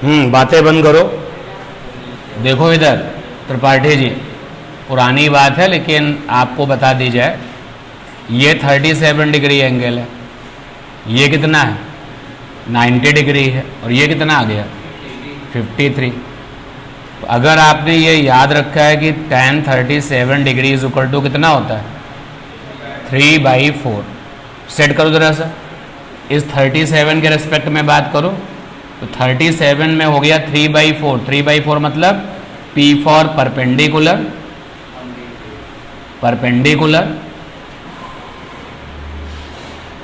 बातें बंद करो। देखो इधर त्रिपाठी जी, पुरानी बात है लेकिन आपको बता दी जाए, ये 37 डिग्री एंगल है, ये कितना है 90 डिग्री है, और ये कितना आ गया 53। तो अगर आपने ये याद रखा है कि tan 37 degree is equal to कितना होता है 3/4, सेट करो जरा सा, इस 37 के रेस्पेक्ट में बात करो तो 37 में हो गया 3/4, 3/4 मतलब P फॉर परपेंडिकुलर,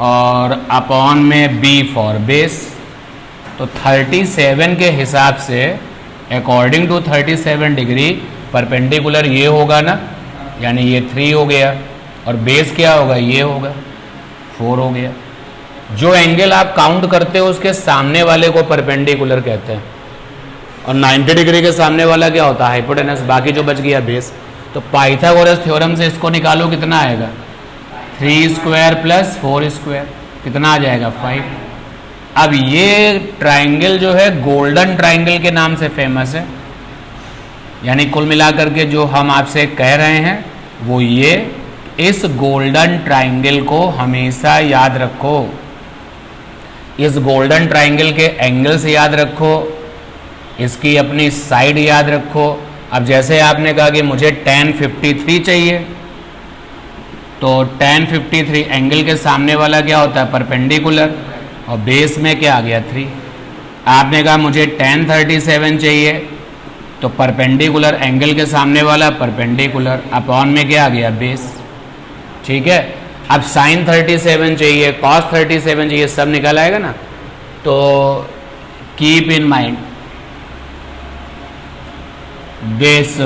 और अपॉन में B फॉर बेस। तो 37 के हिसाब से अकॉर्डिंग टू 37 डिग्री परपेंडिकुलर ये होगा ना, यानी ये 3 हो गया, और बेस क्या होगा ये होगा 4 हो गया। जो एंगल आप काउंट करते हो उसके सामने वाले को परपेंडिकुलर कहते हैं, और 90 डिग्री के सामने वाला क्या होता है हाइपोटेनस, बाकी जो बच गया बेस। तो पाइथागोरस थ्योरम से इसको निकालो, कितना आएगा 3 स्क्वायर प्लस 4 स्क्वायर, कितना आ जाएगा 5। अब ये ट्राइंगल जो है गोल्डन ट्राइंगल के नाम से फेमस है, यानी कुल मिलाकर के जो हम आपसे कह रहे हैं वो ये, इस गोल्डन ट्राइंगल को हमेशा याद रखो, इस गोल्डन ट्राइंगल के एंगल्स याद रखो, इसकी अपनी साइड याद रखो। अब जैसे आपने कहा कि मुझे tan 53 चाहिए, तो tan 53 एंगल के सामने वाला क्या होता है परपेंडिकुलर, और बेस में क्या आ गया 3। आपने कहा मुझे tan 37 चाहिए, तो परपेंडिकुलर एंगल के सामने वाला परपेंडिकुलर, अपॉन में क्या आ गया बेस, ठीक है। अब sin 37 चाहिए, cos 37 चाहिए, सब निकल आएगा ना। तो keep in mind this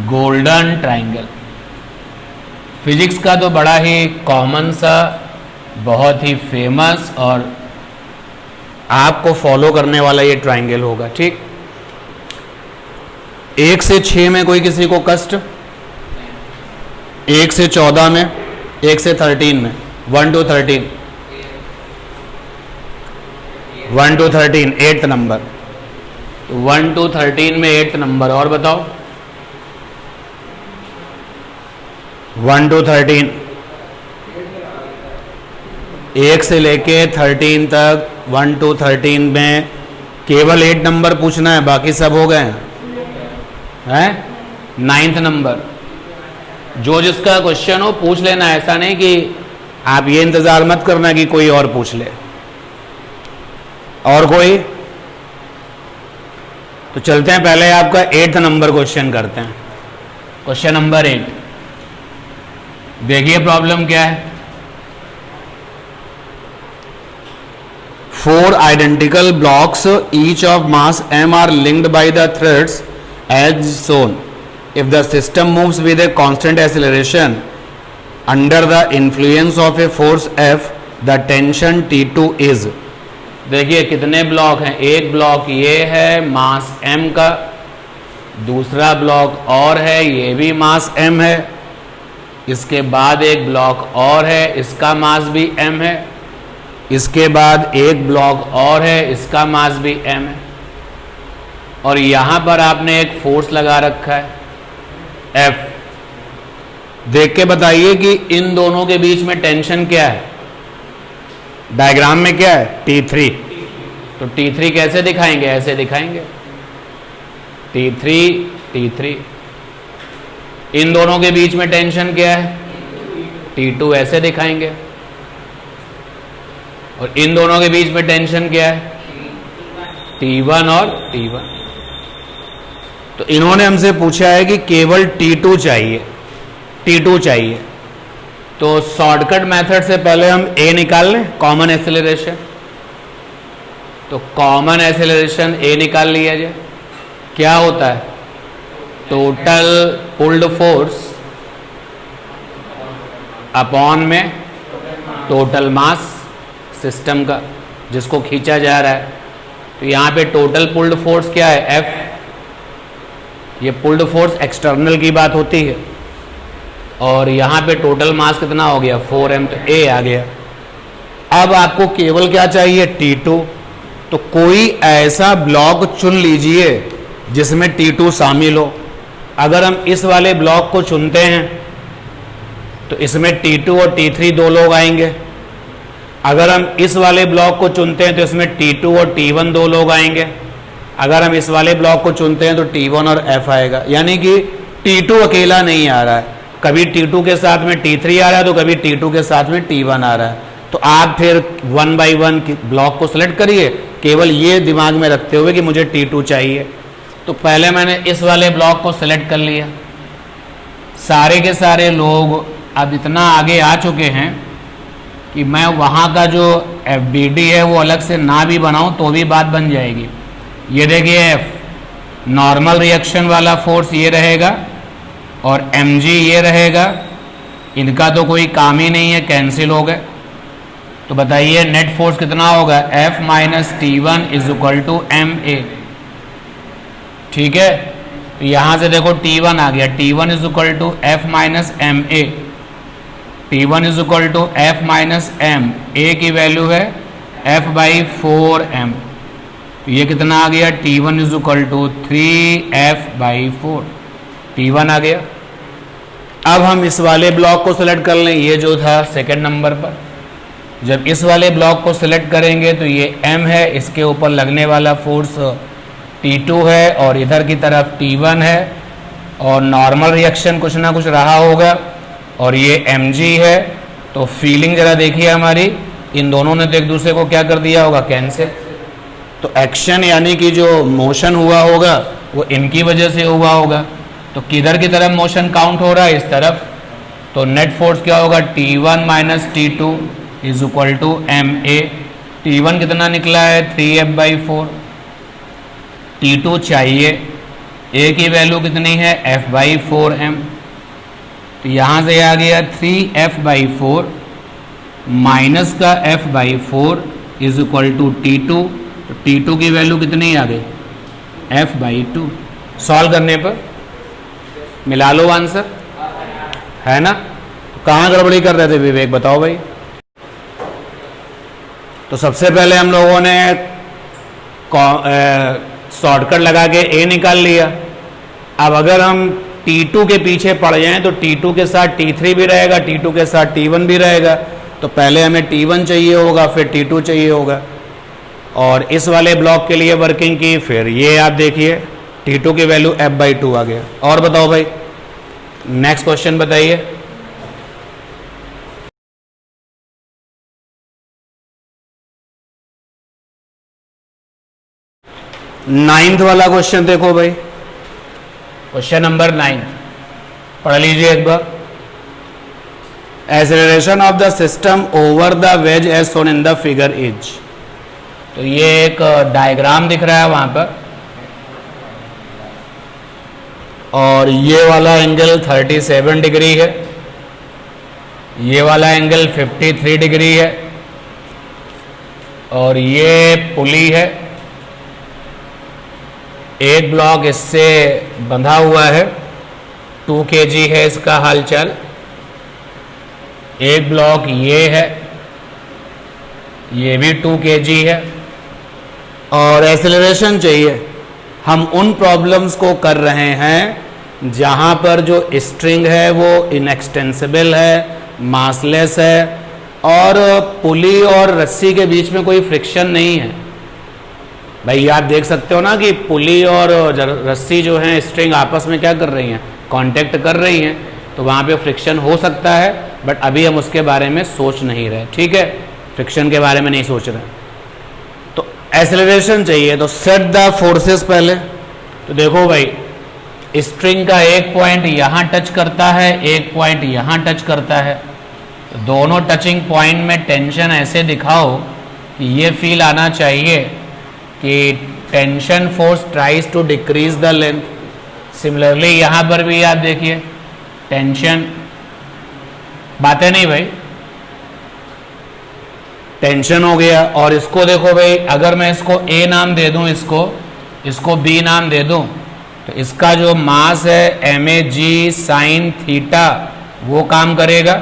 golden triangle. Physics का तो बड़ा ही कॉमन सा, बहुत ही फेमस और आपको फॉलो करने वाला ये ट्राइंगल होगा, ठीक। 1 से 6 में कोई किसी को कष्ट, 1 से 14 में, 1 से 13 में, 1 to 13, 1 to 13 8th number, 1 to 13 में 8th नंबर, और बताओ 1 to 13, 1 से लेके 13 तक, 1 to 13 में केवल 8 नंबर पूछना है, बाकी सब हो गए हैं। 9th नंबर, जो जिसका क्वेश्चन हो पूछ लेना, ऐसा नहीं कि आप ये इंतजार मत करना कि कोई और पूछ ले। और कोई? तो चलते हैं पहले आपका 8th नंबर क्वेश्चन करते हैं। क्वेश्चन नंबर 8, देखिए प्रॉब्लम क्या है। 4 identical blocks each of mass m are linked by the threads as shown. If the system moves with a constant acceleration under the influence of a force F, the tension T2 is। देखिए कितने block हैं, एक block ये है मास m का, दूसरा block और है ये भी मास m है, इसके बाद एक ब्लॉक और है इसका मास भी m है, इसके बाद एक ब्लॉक और है इसका मास भी m है, और यहाँ पर आपने एक फोर्स लगा रखा है F। देख के बताइए कि इन दोनों के बीच में टेंशन क्या है, डायग्राम में क्या है T3। तो T3 कैसे दिखाएंगे, ऐसे दिखाएंगे T3 T3। इन दोनों के बीच में टेंशन क्या है T2, ऐसे दिखाएंगे। और इन दोनों के बीच में टेंशन क्या है T1 और T1। तो इन्होंने हमसे पूछा है कि केवल T2 चाहिए, T2 चाहिए। तो शॉर्टकट मेथड से पहले हम A निकाल लें, कॉमन एक्सेलरेशन। तो कॉमन एक्सेलरेशन A निकाल लिया जाए, क्या होता है टोटल पुल्ड फोर्स अपॉन में टोटल मास सिस्टम का जिसको खींचा जा रहा है। तो यहाँ पे टोटल पुल्ड फोर्स क्या है F, ये पुल्ड फोर्स एक्सटर्नल की बात होती है, और यहाँ पे टोटल मास कितना हो गया 4m, तो A आ गया। अब आपको केवल क्या चाहिए T2। तो कोई ऐसा ब्लॉक चुन लीजिए जिसमें T2 शामिल हो। अगर हम इस वाले ब्लॉक को चुनते हैं तो इसमें T2 और T3 दो लोग आएंगे। अगर हम इस वाले ब्लॉक को चुनते हैं तो इसमें T2 और T1 दो लोग आएंगे। अगर हम इस वाले ब्लॉक को चुनते हैं तो T1 और F आएगा, यानी कि T2 अकेला नहीं आ रहा है, कभी T2 के साथ में T3 आ रहा है तो कभी T2 के साथ में T1 आ रहा है। तो आप फिर 1 बाई 1 ब्लॉक को सिलेक्ट करिए, केवल ये दिमाग में रखते हुए कि मुझे T2 चाहिए। तो पहले मैंने इस वाले ब्लॉक को सिलेक्ट कर लिया। सारे के सारे लोग अब इतना आगे आ चुके हैं कि मैं वहाँ का जो FBD है वो अलग से ना भी बनाऊँ तो भी बात बन जाएगी। ये देखिए F, नॉर्मल रिएक्शन वाला फोर्स ये रहेगा और mg ये रहेगा, इनका तो कोई काम ही नहीं है, कैंसिल हो गए। तो बताइए नेट फोर्स कितना होगा, F minus T1 is equal to ma। ठीक है, तो यहाँ से देखो T1 आ गया, T1 is equal to F minus ma, T1 is equal to F minus m, a की वैल्यू है F बाई 4m। ये कितना आ गया, T1 is equal to 3F by 4, T1 आ गया। अब हम इस वाले ब्लॉक को सिलेक्ट कर लें, ये जो था सेकंड नंबर पर। जब इस वाले ब्लॉक को सिलेक्ट करेंगे तो ये M है, इसके ऊपर लगने वाला फोर्स T2 है और इधर की तरफ T1 है और नॉर्मल रिएक्शन कुछ ना कुछ रहा होगा और ये mg है। तो फीलिंग जरा देखिए हमारी, इन दोनों ने तो एक दूसरे को क्या कर दिया होगा, कैंसिल। तो एक्शन यानी कि जो मोशन हुआ होगा वो इनकी वजह से हुआ होगा। तो किधर की तरफ मोशन काउंट हो रहा है, इस तरफ। तो नेट फोर्स क्या होगा, T1 minus T2 is equal to ma। T1 कितना निकला है, 3F बाई 4, T2 चाहिए, a की वैल्यू कितनी है, F बाई 4m। तो यहाँ से आ गया 3F बाई 4 माइनस का F by 4 is equal to T2। तो T2 की वैल्यू कितनी आ गई, F बाई 2। सॉल्व करने पर मिला लो आंसर, है ना। तो कहाँ गड़बड़ी कर रहे थे विवेक, बताओ भाई। तो सबसे पहले हम लोगों ने शॉर्टकट लगा के A निकाल लिया। अब अगर हम T2 के पीछे पड़ जाएं तो T2 के साथ T3 भी रहेगा, T2 के साथ T1 भी रहेगा। तो पहले हमें T1 चाहिए होगा, फिर T2 चाहिए होगा। और इस वाले ब्लॉक के लिए वर्किंग की, फिर ये आप देखिए T2 की वैल्यू F बाई 2 आ गया। और बताओ भाई, नेक्स्ट क्वेश्चन बताइए। नाइन्थ वाला क्वेश्चन देखो भाई, क्वेश्चन नंबर 9 पढ़ लीजिए एक बार। Acceleration of the system over the wedge as shown in the figure is. तो ये एक डायग्राम दिख रहा है वहां पर, और ये वाला एंगल 37 डिग्री है, ये वाला एंगल 53 डिग्री है, और ये पुली है। एक ब्लॉक इससे बंधा हुआ है, 2 kg है इसका हालचाल। एक ब्लॉक ये है, ये भी 2 kg है, और एक्सेलरेशन चाहिए। हम उन प्रॉब्लम्स को कर रहे हैं जहां पर जो स्ट्रिंग है वो इनएक्सटेंसिबल है, मासलेस है, और पुली और रस्सी के बीच में कोई फ्रिक्शन नहीं है। भाई आप देख सकते हो ना कि पुली और रस्सी जो है, स्ट्रिंग आपस में क्या कर रही हैं, कांटेक्ट कर रही हैं। तो वहाँ पे फ्रिक्शन हो सकता है, बट अभी हम उसके बारे में सोच नहीं रहे, ठीक है, फ्रिक्शन के बारे में नहीं सोच रहे। तो एक्सेलरेशन चाहिए, तो सेट द फोर्सेस पहले। तो देखो भाई, स्ट्रिंग का एक पॉइंट यहाँ टच करता है, एक पॉइंट यहाँ टच करता है। तो दोनों टचिंग पॉइंट में टेंशन ऐसे दिखाओ कि ये फील आना चाहिए कि tension force tries to decrease the length. Similarly यहाँ पर भी आप देखिए टेंशन, बातें नहीं भाई, टेंशन हो गया। और इसको देखो भाई, अगर मैं इसको A नाम दे दूं, इसको B नाम दे दूं, तो इसका जो मास है mg साइन थीटा वो काम करेगा,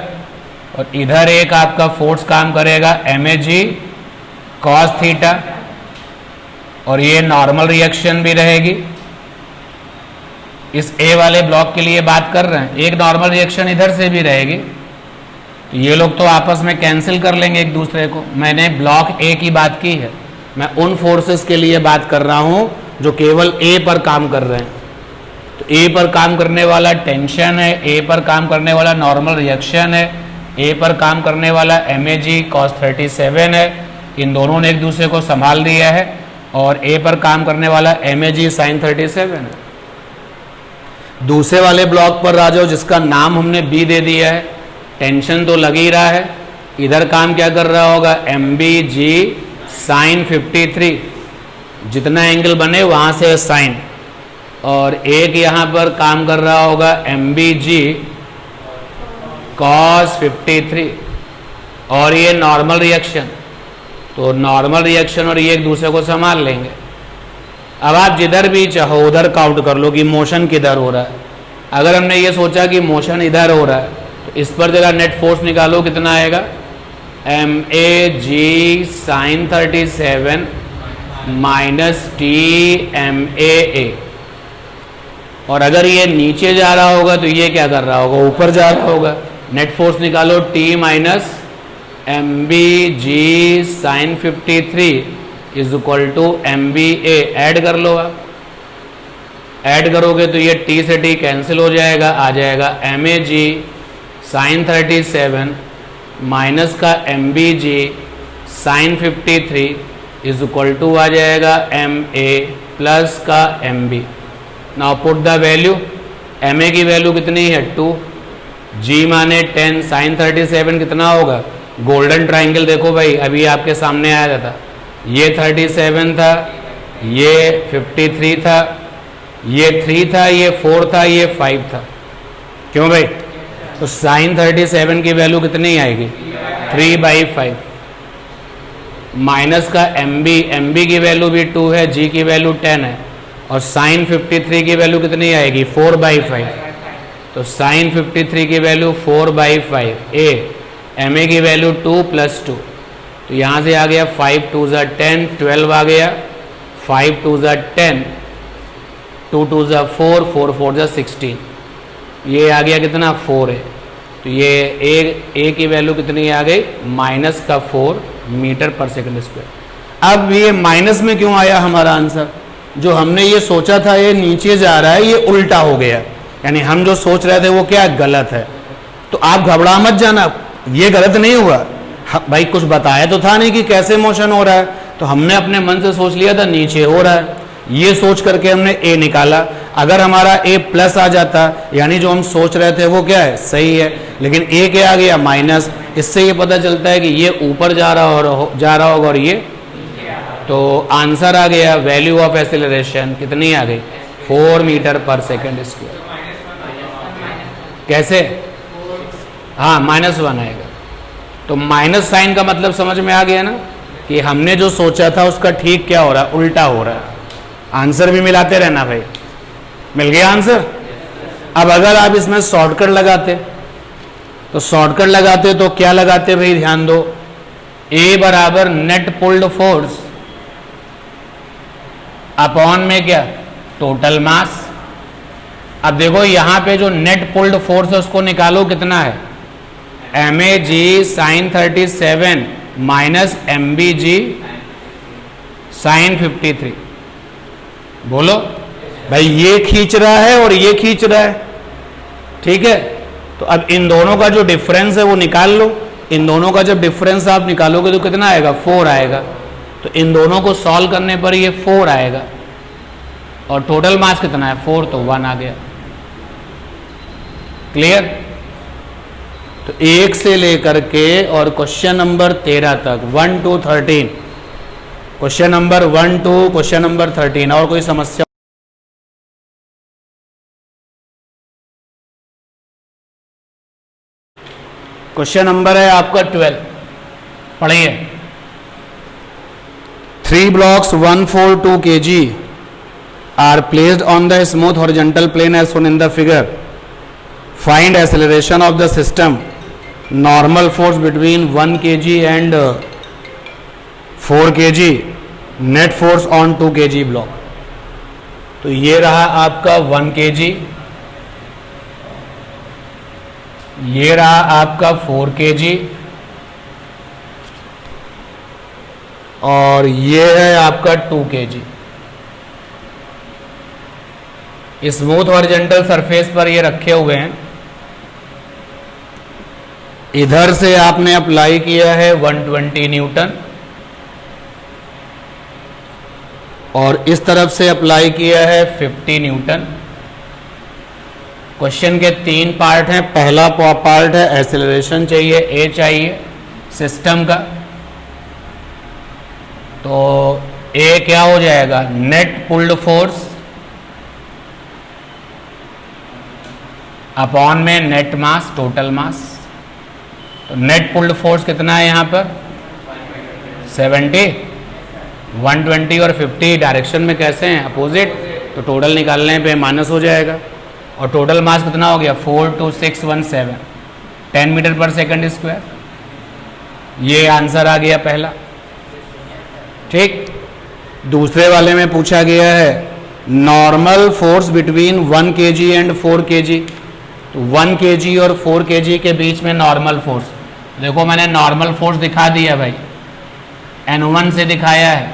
और इधर एक आपका फोर्स काम करेगा mg कॉस थीटा। और ये नॉर्मल रिएक्शन भी रहेगी। इस ए वाले ब्लॉक के लिए बात कर रहे हैं, एक नॉर्मल रिएक्शन इधर से भी रहेगी। ये लोग तो आपस में कैंसिल कर लेंगे एक दूसरे को। मैंने ब्लॉक ए की बात की है, मैं उन फोर्सेस के लिए बात कर रहा हूं जो केवल ए पर काम कर रहे हैं। तो ए पर काम करने वाला टेंशन है, ए पर काम करने वाला नॉर्मल रिएक्शन है, ए पर काम करने वाला MAG cos 37 है। इन दोनों ने एक दूसरे को संभाल दिया है। और ए पर काम करने वाला MAG sin 37 है। दूसरे वाले ब्लॉक पर आ जाओ जिसका नाम हमने बी दे दिया है। टेंशन तो लग ही रहा है, इधर काम क्या कर रहा होगा, MBG sin 53, जितना एंगल बने वहां से साइन। और एक यहां पर काम कर रहा होगा MBG cos 53, और ये नॉर्मल रिएक्शन। तो नॉर्मल रिएक्शन और ये एक दूसरे को संभाल लेंगे। अब आप जिधर भी चाहो उधर काउंट कर लो कि मोशन किधर हो रहा है। अगर हमने ये सोचा कि मोशन इधर हो रहा है तो इस पर जरा नेट फोर्स निकालो, कितना आएगा, MAG sin 37 माइनस TMAA। और अगर ये नीचे जा रहा होगा तो ये क्या कर रहा होगा, ऊपर जा रहा होगा। नेट फोर्स निकालो, T minus MBG sin 53 is equal to MBA। Add कर लो, आप ऐड करोगे तो ये T से T कैंसिल हो जाएगा, आ जाएगा MAG sin 37 माइनस का MBG sin 53 is equal to आ जाएगा MA प्लस का MB। Now put the value, MA की वैल्यू कितनी है 2, G माने 10, sin 37 कितना होगा, गोल्डन ट्राइंगल देखो भाई अभी आपके सामने आया था। ये 37 था, ये 53 था, ये 3 था, ये 4 था, ये 5 था। क्यों भाई, तो sin 37 की वैल्यू कितनी आएगी, 3/5 माइनस का MB की वैल्यू भी 2 है, G की वैल्यू 10 है, और sin 53 की वैल्यू कितनी आएगी 4/5। तो sin 53 की वैल्यू 4/5, MA की वैल्यू 2 + 2। तो यहाँ से आ गया 5 2 ज़ा 10, 12 आ गया, 5 2 ज़ा 10, 2 2 ज़ा 4, 4 4 ज़ा 16। ये आ गया कितना 4 है। तो ये ए की वैल्यू कितनी आ गई, -4 मीटर पर सेकंड स्क्वायर। अब ये माइनस में क्यों आया हमारा आंसर, जो हमने ये सोचा था ये नीचे जा रहा है, ये उल्टा हो गया। यानी हम जो सोच रहे थे वो क्या गलत है। तो आप घबरा मत जाना, ये गलत नहीं हुआ। भाई कुछ बताया तो था नहीं कि कैसे मोशन हो रहा है, तो हमने अपने मन से सोच लिया था नीचे हो रहा है, ये सोच करके हमने ए निकाला। अगर हमारा ए प्लस आ जाता, यानी जो हम सोच रहे थे वो क्या है, सही है, लेकिन ए क्या आ गया माइनस। इससे ये पता चलता है कि ये ऊपर जा रहा होगा और ये, तो आंसर आ गया वैल्यू ऑफ एक्सेलरेशन कितनी आ गई, 4 मीटर पर सेकंड स्क्वायर। कैसे, हाँ -1 आएगा। तो माइनस साइन का मतलब समझ में आ गया ना, कि हमने जो सोचा था उसका ठीक क्या हो रहा है, उल्टा हो रहा है। आंसर भी मिलाते रहना भाई। मिल गया आंसर। अब अगर आप इसमें शॉर्टकट लगाते, तो शॉर्टकट लगाते तो क्या लगाते भाई, ध्यान दो, ए बराबर नेट पुल्ड फोर्स अपॉन में क्या, टोटल मास। अब देखो यहां पे जो नेट पुल्ड फोर्स है उसको निकालो, कितना है, MAG sin 37 minus MBG sin 53। बोलो भाई, ये खींच रहा है और ये खींच रहा है, ठीक है। तो अब इन दोनों का जो डिफरेंस है वो निकाल लो। इन दोनों का जब डिफरेंस आप निकालोगे तो कितना आएगा, 4 आएगा। तो इन दोनों को सॉल्व करने पर ये 4 आएगा, और टोटल मास कितना है 4, तो 1 आ गया। क्लियर। तो 1 से लेकर के और क्वेश्चन नंबर 13 तक, 1 to 13, question number 1 to question number 13। और कोई समस्या, क्वेश्चन नंबर है आपका 12, पढ़िए। 3 blocks 142 kg are placed on the smooth horizontal plane as shown in the figure. Find acceleration of the system. Normal force between 1 kg and 4 kg. Net force on 2 kg block. तो ये रहा आपका 1 kg, ये रहा आपका 4 kg, और ये है आपका 2 kg। स्मूथ हॉरिजॉन्टल सरफेस पर ये रखे हुए हैं। इधर से आपने अप्लाई किया है 120 न्यूटन, और इस तरफ से अप्लाई किया है 50 न्यूटन। क्वेश्चन के 3 पार्ट हैं। पहला पार्ट है एक्सेलरेशन चाहिए, ए चाहिए सिस्टम का। तो ए क्या हो जाएगा, नेट पुल्ड फोर्स अपॉन में नेट मास, टोटल मास। तो नेट पुल्ड फोर्स कितना है यहाँ पर 70, 120 और 50 डायरेक्शन में कैसे हैं, अपोजिट। तो टोटल निकालने पे माइनस हो जाएगा। और टोटल मास कितना हो गया 42617, 10 मीटर पर सेकंड स्क्वायर। ये आंसर आ गया पहला। ठीक, दूसरे वाले में पूछा गया है normal force between 1 kg and 4 kg। तो 1 kg और 4 kg के बीच में नॉर्मल फोर्स, देखो मैंने नॉर्मल फोर्स दिखा दिया भाई, N1 से दिखाया है।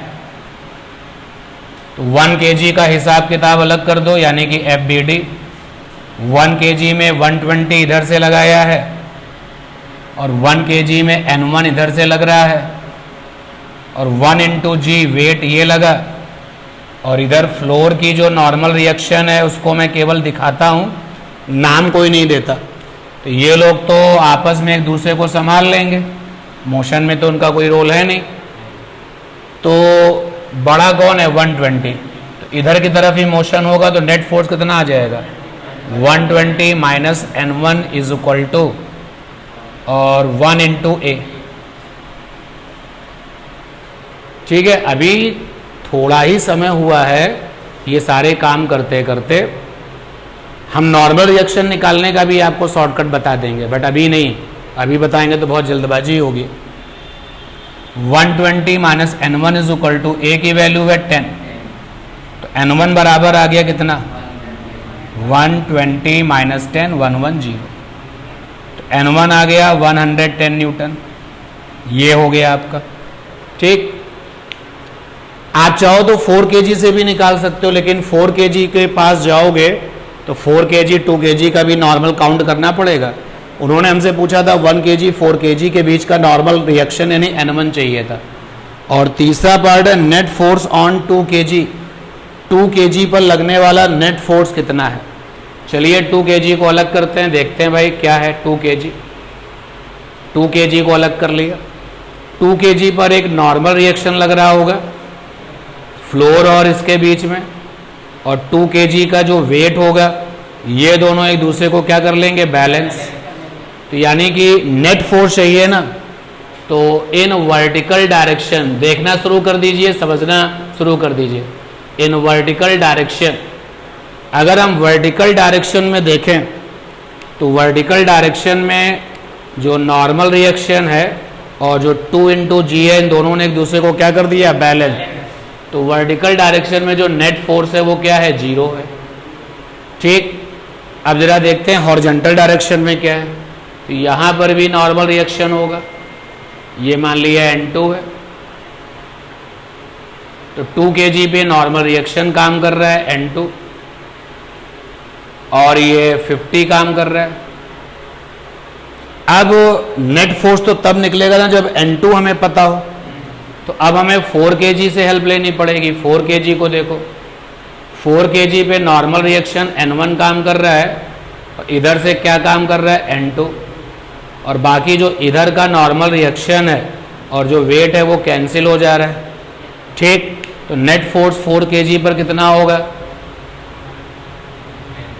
तो 1 kg का हिसाब किताब अलग कर दो, यानी कि FBD 1 kg में 120 इधर से लगाया है, और 1 kg में N1 इधर से लग रहा है, और 1 × G वेट ये लगा, और इधर फ्लोर की जो नॉर्मल रिएक्शन है उसको मैं केवल दिखाता हूँ, नाम कोई नहीं देता। तो ये लोग तो आपस में एक दूसरे को संभाल लेंगे, मोशन में तो उनका कोई रोल है नहीं। तो बड़ा कौन है 120, तो इधर की तरफ ही मोशन होगा, तो नेट फोर्स कितना आ जाएगा 120 minus N1 is equal to और 1 × A। ठीक है, अभी थोड़ा ही समय हुआ है ये सारे काम करते करते। हम नॉर्मल रिएक्शन निकालने का भी आपको शॉर्टकट बता देंगे, बट अभी नहीं, अभी बताएंगे तो बहुत जल्दबाजी होगी। 120 minus N1 is equal to A की वैल्यू है 10, तो N1 बराबर आ गया कितना 120 माइनस 10 110, तो N1 आ गया 110 न्यूटन। ये हो गया आपका। ठीक, आप चाहो तो 4 kg से भी निकाल सकते हो, लेकिन 4 kg के पास जाओगे तो 4 kg 2 kg का भी नॉर्मल काउंट करना पड़ेगा। उन्होंने हमसे पूछा था 1 kg 4 kg के बीच का नॉर्मल रिएक्शन यानी N1 चाहिए था। और तीसरा पार्ट है net force on 2 kg, 2 kg पर लगने वाला नेट फोर्स कितना है। चलिए 2 kg को अलग करते हैं, देखते हैं भाई क्या है 2 kg। 2 kg को अलग कर लिया, 2 kg पर एक नॉर्मल रिएक्शन लग रहा होगा फ्लोर और इसके बीच में, और 2 kg का जो वेट होगा ये दोनों एक दूसरे को क्या कर लेंगे, बैलेंस। तो यानी कि नेट फोर्स चाहिए ना, तो इन वर्टिकल डायरेक्शन देखना शुरू कर दीजिए, समझना शुरू कर दीजिए। इन वर्टिकल डायरेक्शन, अगर हम वर्टिकल डायरेक्शन में देखें तो वर्टिकल डायरेक्शन में जो नॉर्मल रिएक्शन है और जो 2 × G है, इन दोनों ने एक दूसरे को क्या कर दिया, बैलेंस। तो वर्टिकल डायरेक्शन में जो नेट फोर्स है वो क्या है, 0 है। ठीक, अब जरा देखते हैं हॉरिजॉन्टल डायरेक्शन में क्या है। तो यहाँ पर भी नॉर्मल रिएक्शन होगा, ये मान लिया N2 है, तो 2 kg पे नॉर्मल रिएक्शन काम कर रहा है N2, और ये 50 काम कर रहा है। अब नेट फोर्स तो तब निकलेगा ना जब N2 हमें पता हो। तो अब हमें 4 kg से हेल्प लेनी पड़ेगी। 4 kg को देखो, 4 kg पे नॉर्मल रिएक्शन N1 काम कर रहा है, और इधर से क्या काम कर रहा है, N2, और बाकी जो इधर का नॉर्मल रिएक्शन है और जो वेट है वो कैंसिल हो जा रहा है। ठीक, तो नेट फोर्स 4 kg पर कितना होगा,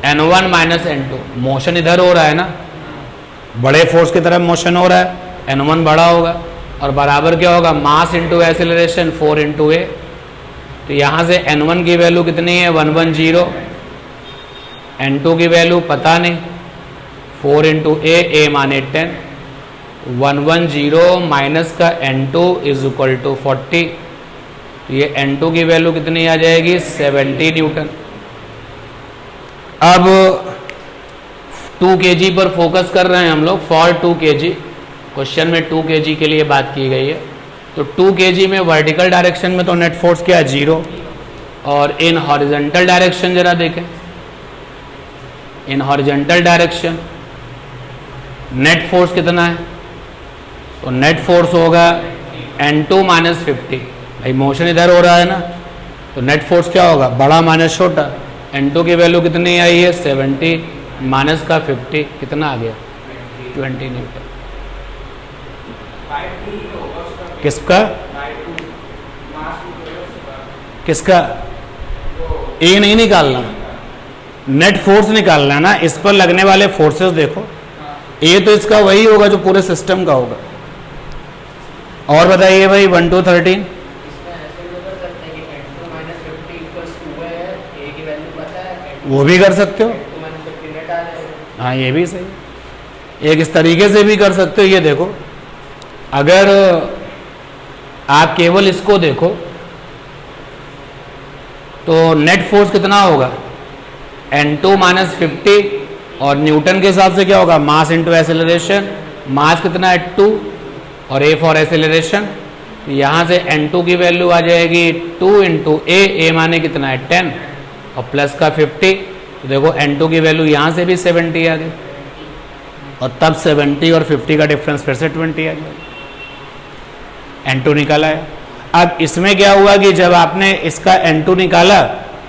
N1 माइनस N2। मोशन इधर हो रहा है ना, बड़े फोर्स की तरफ मोशन हो रहा है, N1 बड़ा होगा, और बराबर क्या होगा, मास इंटू एक्सेलरेशन 4 × A। तो यहाँ से N1 की वैल्यू कितनी है 110, N2 की वैल्यू पता नहीं, 4 × A माने 10, 110 माइनस का N2 इज इक्वल टू 40। तो ये N2 की वैल्यू कितनी आ जाएगी 70 न्यूटन। अब 2 kg पर फोकस कर रहे हैं हम लोग, फॉर 2 kg, क्वेश्चन में 2 kg के लिए बात की गई है। तो 2 kg में वर्टिकल डायरेक्शन में तो नेट फोर्स क्या है 0, और इन हॉरिजॉन्टल डायरेक्शन जरा देखें, in horizontal direction net force कितना है, तो नेट फोर्स होगा N2 माइनस 50। भाई मोशन इधर हो रहा है ना, तो नेट फोर्स क्या होगा, बड़ा माइनस छोटा। N2 की वैल्यू कितनी आई है 70 माइनस का 50, कितना आ गया 20 न्यूटन। किसका किसका ए नहीं निकालना, नेट फोर्स निकालना है ना, इस पर लगने वाले फोर्सेस देखो। ए तो इसका वही होगा जो पूरे सिस्टम का होगा। और बताइए भाई 1 to 13, वो भी कर सकते हो। हाँ ये भी सही, एक इस तरीके से भी कर सकते हो। ये देखो, अगर आप केवल इसको देखो तो नेट फोर्स कितना होगा N2 माइनस 50, और न्यूटन के हिसाब से क्या होगा मास इंटू एक्सेलरेशन। मास कितना है 2 और A फॉर एक्सेलरेशन, तो यहाँ से N2 की वैल्यू आ जाएगी 2 इंटू ए माने कितना है 10 और प्लस का 50। तो देखो N2 की वैल्यू यहाँ से भी 70 आ गई, और तब 70 और 50 का डिफरेंस फिर से 20 आ गया, N2 निकाला है। अब इसमें क्या हुआ कि जब आपने इसका N2 निकाला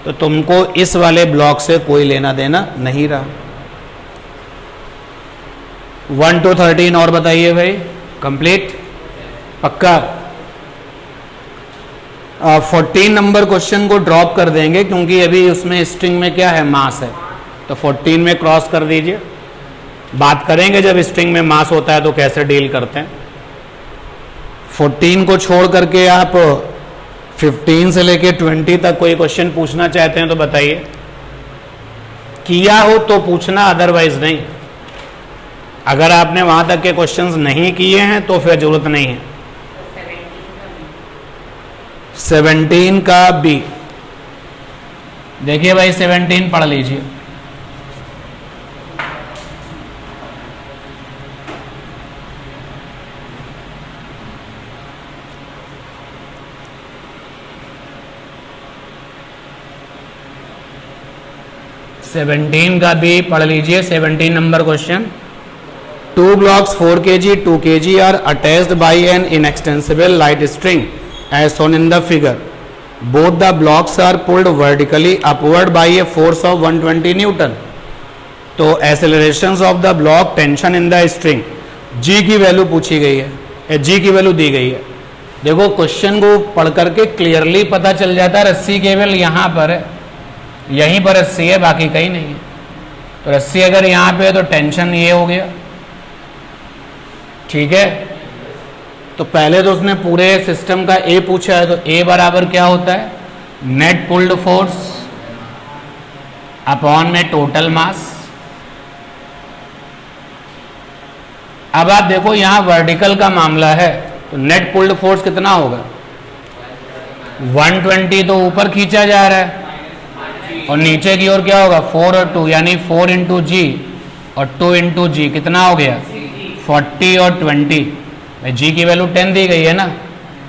तो तुमको इस वाले ब्लॉक से कोई लेना देना नहीं रहा। 1 to 13 और बताइए भाई, कंप्लीट पक्का। 14 नंबर क्वेश्चन को ड्रॉप कर देंगे क्योंकि अभी उसमें स्ट्रिंग में क्या है मास है, तो 14 में क्रॉस कर दीजिए। बात करेंगे जब स्ट्रिंग में मास होता है तो कैसे डील करते हैं। 14 को छोड़ करके आप 15 से लेके 20 तक कोई क्वेश्चन पूछना चाहते हैं तो बताइए, किया हो तो पूछना, अदरवाइज नहीं। अगर आपने वहां तक के क्वेश्चंस नहीं किए हैं तो फिर जरूरत नहीं है। 17 का बी देखिए भाई, 17 पढ़ लीजिए। सेवनटीन का भी पढ़ लीजिए। 17 number question, 2 blocks 4 kg 2 kg are attached by an inextensible light string as shown in the figure. Both the blocks are pulled vertically upward by a force of 120 Newton. तो accelerations of the block, tension in the string, g की value पूछी गई है, g की value दी गई है। देखो question को पढ़ करके क्लियरली पता चल जाता है रस्सी केवल यहाँ पर है, यहीं पर रस्सी है, बाकी कहीं नहीं है। तो रस्सी अगर यहाँ पे है तो टेंशन ये हो गया, ठीक है। तो पहले तो उसने पूरे सिस्टम का ए पूछा है, तो ए बराबर क्या होता है नेट पुल्ड फोर्स अपॉन में टोटल मास। अब आप देखो यहाँ वर्टिकल का मामला है, तो नेट पुल्ड फोर्स कितना होगा 120, तो ऊपर खींचा जा रहा है, और नीचे की ओर क्या होगा 4 और 2 यानी 4 इंटू जी और 2 इंटू जी, कितना हो गया 40 और 20। जी की वैल्यू 10 दी गई है ना,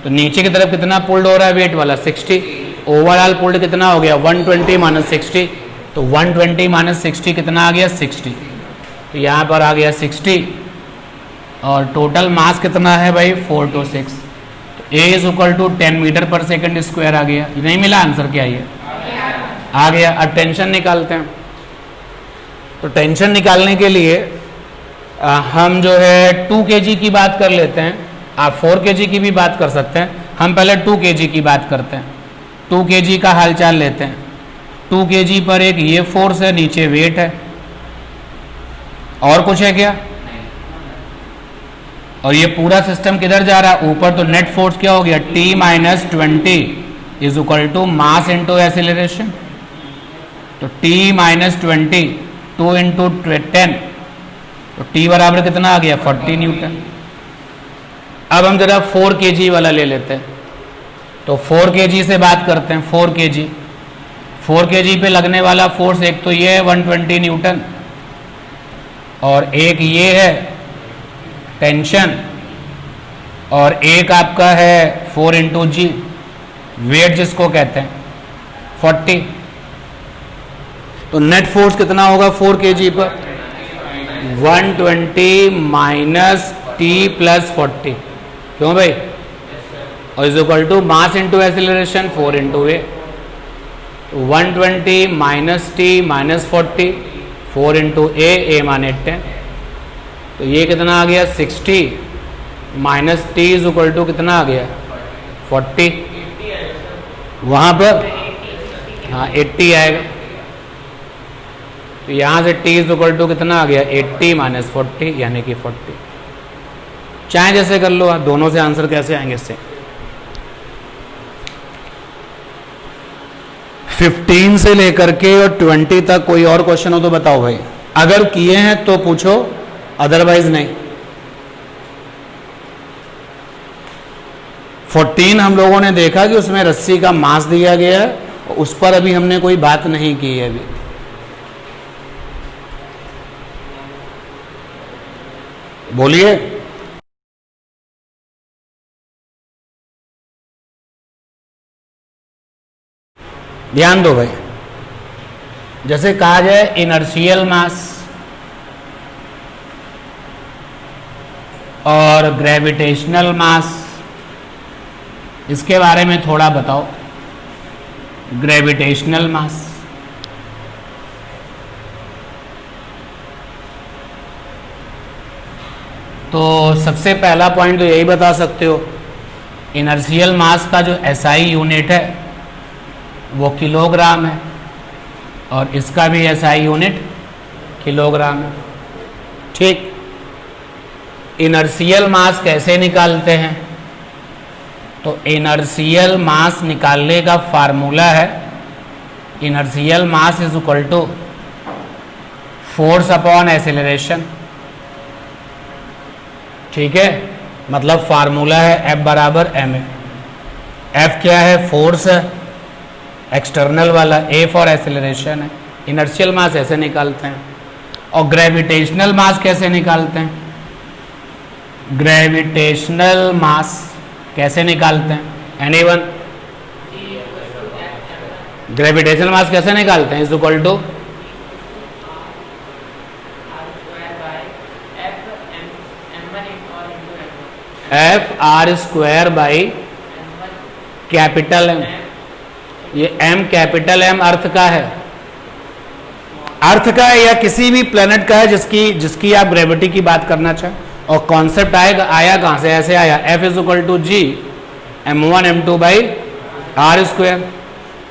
तो नीचे की तरफ कितना पुल्ड हो रहा है वेट वाला 60। ओवरऑल पुल्ड कितना हो गया 120 माइनस 60, तो 120 माइनस 60 कितना आ गया 60। तो यहाँ पर आ गया 60, और टोटल मास कितना है भाई 4 to 6। तो ए इज इक्वल टू 10 मीटर पर सेकेंड स्क्वायर आ गया। नहीं मिला आंसर, क्या ये आ गया। अब टेंशन निकालते हैं। तो टेंशन निकालने के लिए हम जो है 2 kg की बात कर लेते हैं, आप 4 kg की भी बात कर सकते हैं। हम पहले 2 kg की बात करते हैं। 2 kg का हालचाल लेते हैं। 2 kg पर एक ये फोर्स है, नीचे वेट है, और कुछ है क्या? और ये पूरा सिस्टम किधर जा रहा है ऊपर, तो नेट फोर्स क्या हो गया T minus 20 is equal to mass into acceleration. तो T माइनस 20 2 इंटू 10, तो T बराबर कितना आ गया 40 न्यूटन। अब हम जरा 4 kg वाला ले लेते हैं। तो 4 kg से बात करते हैं। 4 kg, 4 kg पे लगने वाला फोर्स एक तो ये है 120 न्यूटन, और एक ये है टेंशन, और एक आपका है 4 इंटू जी, वेट जिसको कहते हैं 40। तो नेट फोर्स कितना होगा 4 kg पर? 120 माइनस टी प्लस 40, क्यों भाई? और is equal to mass into acceleration 4 into a. 120 minus T minus 40, 4 into a माने 10। तो ये कितना आ गया 60 minus T is equal to कितना आ गया 40। वहाँ पर हाँ 80 आएगा। तो यहाँ से t इज इक्वल टू कितना आ गया 80 माइनस 40 यानी कि 40। चाहे जैसे कर लो, दोनों से आंसर कैसे आएंगे इससे? 15 से लेकर के और 20 तक कोई और क्वेश्चन हो तो बताओ भाई। अगर किए हैं तो पूछो, अदरवाइज नहीं। 14 हम लोगों ने देखा कि उसमें रस्सी का मास दिया गया है, उस पर अभी हमने कोई बात नहीं की है अभी। बोलिए। ध्यान दो भाई, जैसे कहा जाए इनर्शियल मास और ग्रेविटेशनल मास, इसके बारे में थोड़ा बताओ। ग्रेविटेशनल मास, तो सबसे पहला पॉइंट तो यही बता सकते हो, इनर्शियल मास का जो एसआई यूनिट है वो किलोग्राम है, और इसका भी एसआई यूनिट किलोग्राम है। ठीक। इनर्शियल मास कैसे निकालते हैं? तो इनर्शियल मास निकालने का फार्मूला है, inertial mass is equal to force upon acceleration. ठीक है, मतलब फार्मूला है F बराबर ma। F क्या है? फोर्स है एक्सटर्नल वाला, A फॉर एक्सेलरेशन है। इनर्शियल मास ऐसे निकालते हैं। और ग्रेविटेशनल मास कैसे निकालते हैं? ग्रेविटेशनल मास कैसे निकालते हैं? एनीवन? ग्रेविटेशनल मास कैसे निकालते हैं? Is equal to F R square by capital M। ये M कैपिटल M अर्थ का है, अर्थ का है या किसी भी प्लेनेट का है जिसकी आप ग्रेविटी की बात करना चाहें। और कॉन्सेप्ट आया कहां से? ऐसे आया, F is equal to G m1 m2 by R square.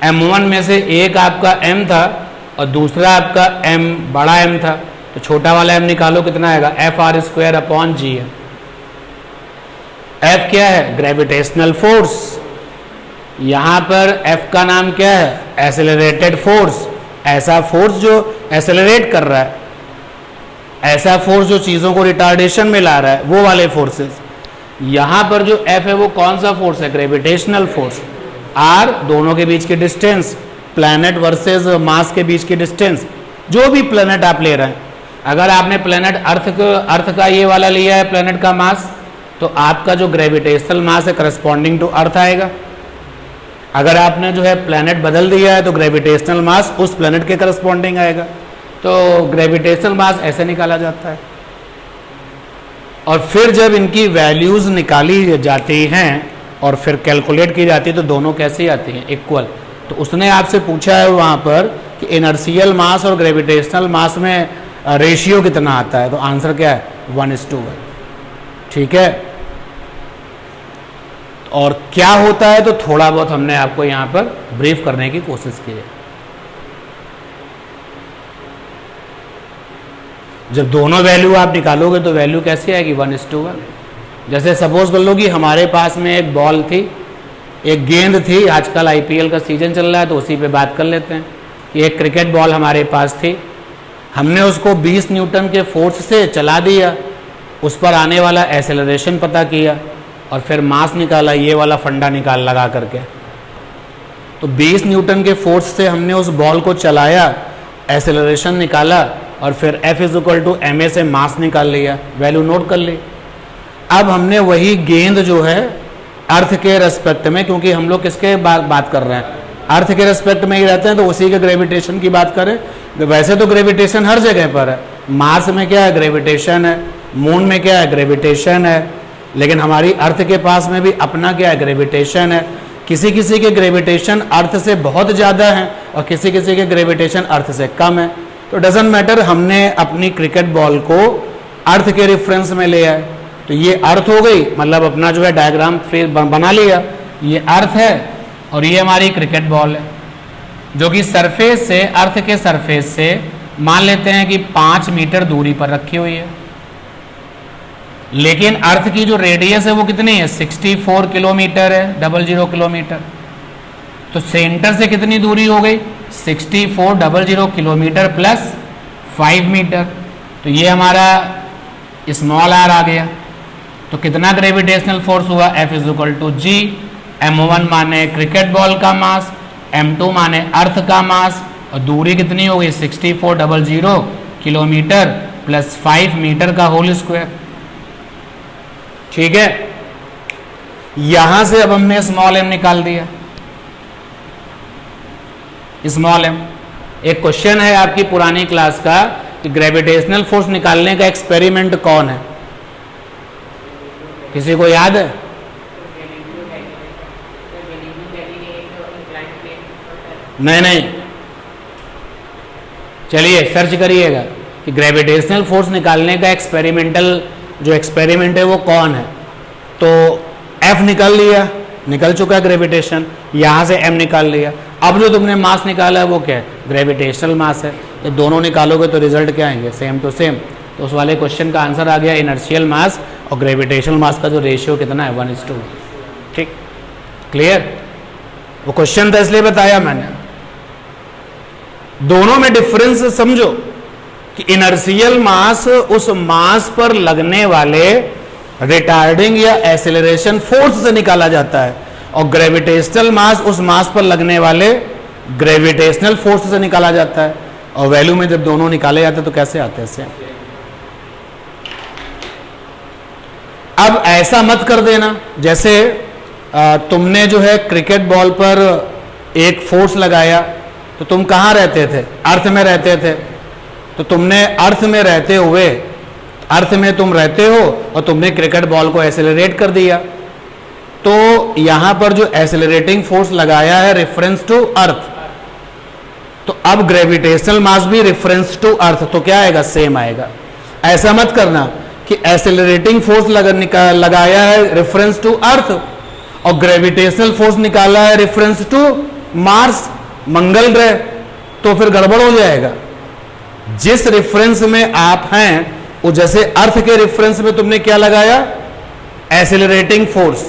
m1 में से एक आपका m था और दूसरा आपका m बड़ा M था, तो छोटा वाला m निकालो, कितना आएगा? F R स्क्वायर अपॉन जी है। F क्या है? Gravitational force. यहां पर F का नाम क्या है? Accelerated force. ऐसा फोर्स जो एक्सेलरेट कर रहा है, ऐसा फोर्स जो चीजों को रिटार्डेशन में ला रहा है, वो वाले फोर्सेस। यहां पर जो F है वो कौन सा फोर्स है? Gravitational force. R दोनों के बीच की डिस्टेंस, प्लैनेट वर्सेस मास के बीच की डिस्टेंस, जो भी प्लैनेट आप ले रहे हैं। अगर आपने प्लैनेट अर्थ का ये वाला लिया है प्लैनेट का मास, तो आपका जो ग्रेविटेशनल मास है करस्पॉन्डिंग टू अर्थ आएगा। अगर आपने जो है प्लैनेट बदल दिया है तो ग्रेविटेशनल मास उस प्लैनेट के करस्पॉन्डिंग आएगा। तो ग्रेविटेशनल मास ऐसे निकाला जाता है। और फिर जब इनकी वैल्यूज निकाली जाती हैं और फिर कैलकुलेट की जाती है तो दोनों कैसे आती हैं? इक्वल। तो उसने आपसे पूछा है वहाँ पर कि इनर्शियल मास और ग्रेविटेशनल मास में रेशियो कितना आता है, तो आंसर क्या है? 1:1। ठीक है। और क्या होता है तो थोड़ा बहुत हमने आपको यहाँ पर ब्रीफ करने की कोशिश की है। जब दोनों वैल्यू आप निकालोगे तो वैल्यू कैसी आएगी? 1:1। जैसे सपोज कर लो कि हमारे पास में एक बॉल थी, एक गेंद थी। आजकल आईपीएल का सीजन चल रहा है तो उसी पे बात कर लेते हैं कि एक क्रिकेट बॉल हमारे पास थी। हमने उसको 20 न्यूटन के फोर्स से चला दिया, उस पर आने वाला एक्सेलरेशन पता किया, और फिर मास निकाला, ये वाला फंडा निकाल लगा करके। तो 20 न्यूटन के फोर्स से हमने उस बॉल को चलाया, एक्सेलरेशन निकाला और फिर F = ma से मास निकाल लिया, वैल्यू नोट कर ली। अब हमने वही गेंद जो है अर्थ के रेस्पेक्ट में, क्योंकि हम लोग किसके बात कर रहे हैं, अर्थ के रेस्पेक्ट में ही रहते हैं, तो उसी के ग्रेविटेशन की बात करें। वैसे तो ग्रेविटेशन हर जगह पर है, मार्स में क्या है, ग्रेविटेशन है, मून में क्या है, ग्रेविटेशन है, लेकिन हमारी अर्थ के पास में भी अपना क्या है, ग्रेविटेशन है। किसी किसी के ग्रेविटेशन अर्थ से बहुत ज़्यादा है और किसी किसी के ग्रेविटेशन अर्थ से कम है। तो डजेंट मैटर, हमने अपनी क्रिकेट बॉल को अर्थ के रेफरेंस में ले आए, तो ये अर्थ हो गई, मतलब अपना जो है डायग्राम फिर बना लिया, ये अर्थ है और ये हमारी क्रिकेट बॉल है, जो कि सरफेस से, अर्थ के सरफेस से मान लेते हैं कि 5 मीटर दूरी पर रखी हुई है। लेकिन अर्थ की जो रेडियस है वो कितनी है, 64 किलोमीटर है, 00 किलोमीटर। तो सेंटर से कितनी दूरी हो गई, 6400 किलोमीटर प्लस 5 मीटर, तो ये हमारा स्मॉल आर आ गया। तो कितना ग्रेविटेशनल फोर्स हुआ, F = G, m1 माने क्रिकेट बॉल का मास, m2 माने अर्थ का मास, और दूरी कितनी हो गई, 6400 किलोमीटर प्लस 5 मीटर का होल स्क्वायर। ठीक है, यहां से अब हमने स्मॉल m निकाल दिया, स्मॉल m। एक क्वेश्चन है आपकी पुरानी क्लास का कि ग्रेविटेशनल फोर्स निकालने का एक्सपेरिमेंट कौन है, किसी को याद है? नहीं, चलिए सर्च करिएगा कि ग्रेविटेशनल फोर्स निकालने का एक्सपेरिमेंटल जो एक्सपेरिमेंट है वो कौन है। तो F निकाल लिया, निकल चुका है ग्रेविटेशन, यहाँ से M निकाल लिया। अब जो तुमने मास निकाला है वो क्या है, ग्रेविटेशनल मास है। तो दोनों निकालोगे तो रिजल्ट क्या आएंगे, सेम टू सेम। तो उस वाले क्वेश्चन का आंसर आ गया इनर्शियल मास और ग्रेविटेशनल मास का जो रेशियो कितना है, 1:2। ठीक, क्लियर? वो क्वेश्चन था इसलिए बताया मैंने। दोनों में डिफरेंस समझो कि इनर्शियल मास उस मास पर लगने वाले रिटार्डिंग या एक्सेलरेशन फोर्स से निकाला जाता है और ग्रेविटेशनल मास उस मास पर लगने वाले ग्रेविटेशनल फोर्स से निकाला जाता है। और वैल्यू में जब दोनों निकाले जाते हैं तो कैसे आते हैं इससे। अब ऐसा मत कर देना जैसे तुमने जो है क्रिकेट बॉल पर एक फोर्स लगाया, तो तुम कहाँ रहते थे, अर्थ में रहते थे। तो तुमने अर्थ में रहते हुए, अर्थ में तुम रहते हो और तुमने क्रिकेट बॉल को एक्सेलरेट कर दिया, तो यहां पर जो एक्सेलरेटिंग फोर्स लगाया है रेफरेंस टू अर्थ, तो अब ग्रेविटेशनल मास भी रेफरेंस टू अर्थ, तो क्या आएगा, सेम आएगा। ऐसा मत करना कि एक्सेलरेटिंग फोर्स लगाया है रेफरेंस टू अर्थ और ग्रेविटेशनल फोर्स निकाला है रेफरेंस टू मार्स, मंगल ग्रह, तो फिर गड़बड़ हो जाएगा। जिस रेफरेंस में आप हैं वो, जैसे अर्थ के रेफरेंस में तुमने क्या लगाया, एक्सेलरेटिंग फोर्स,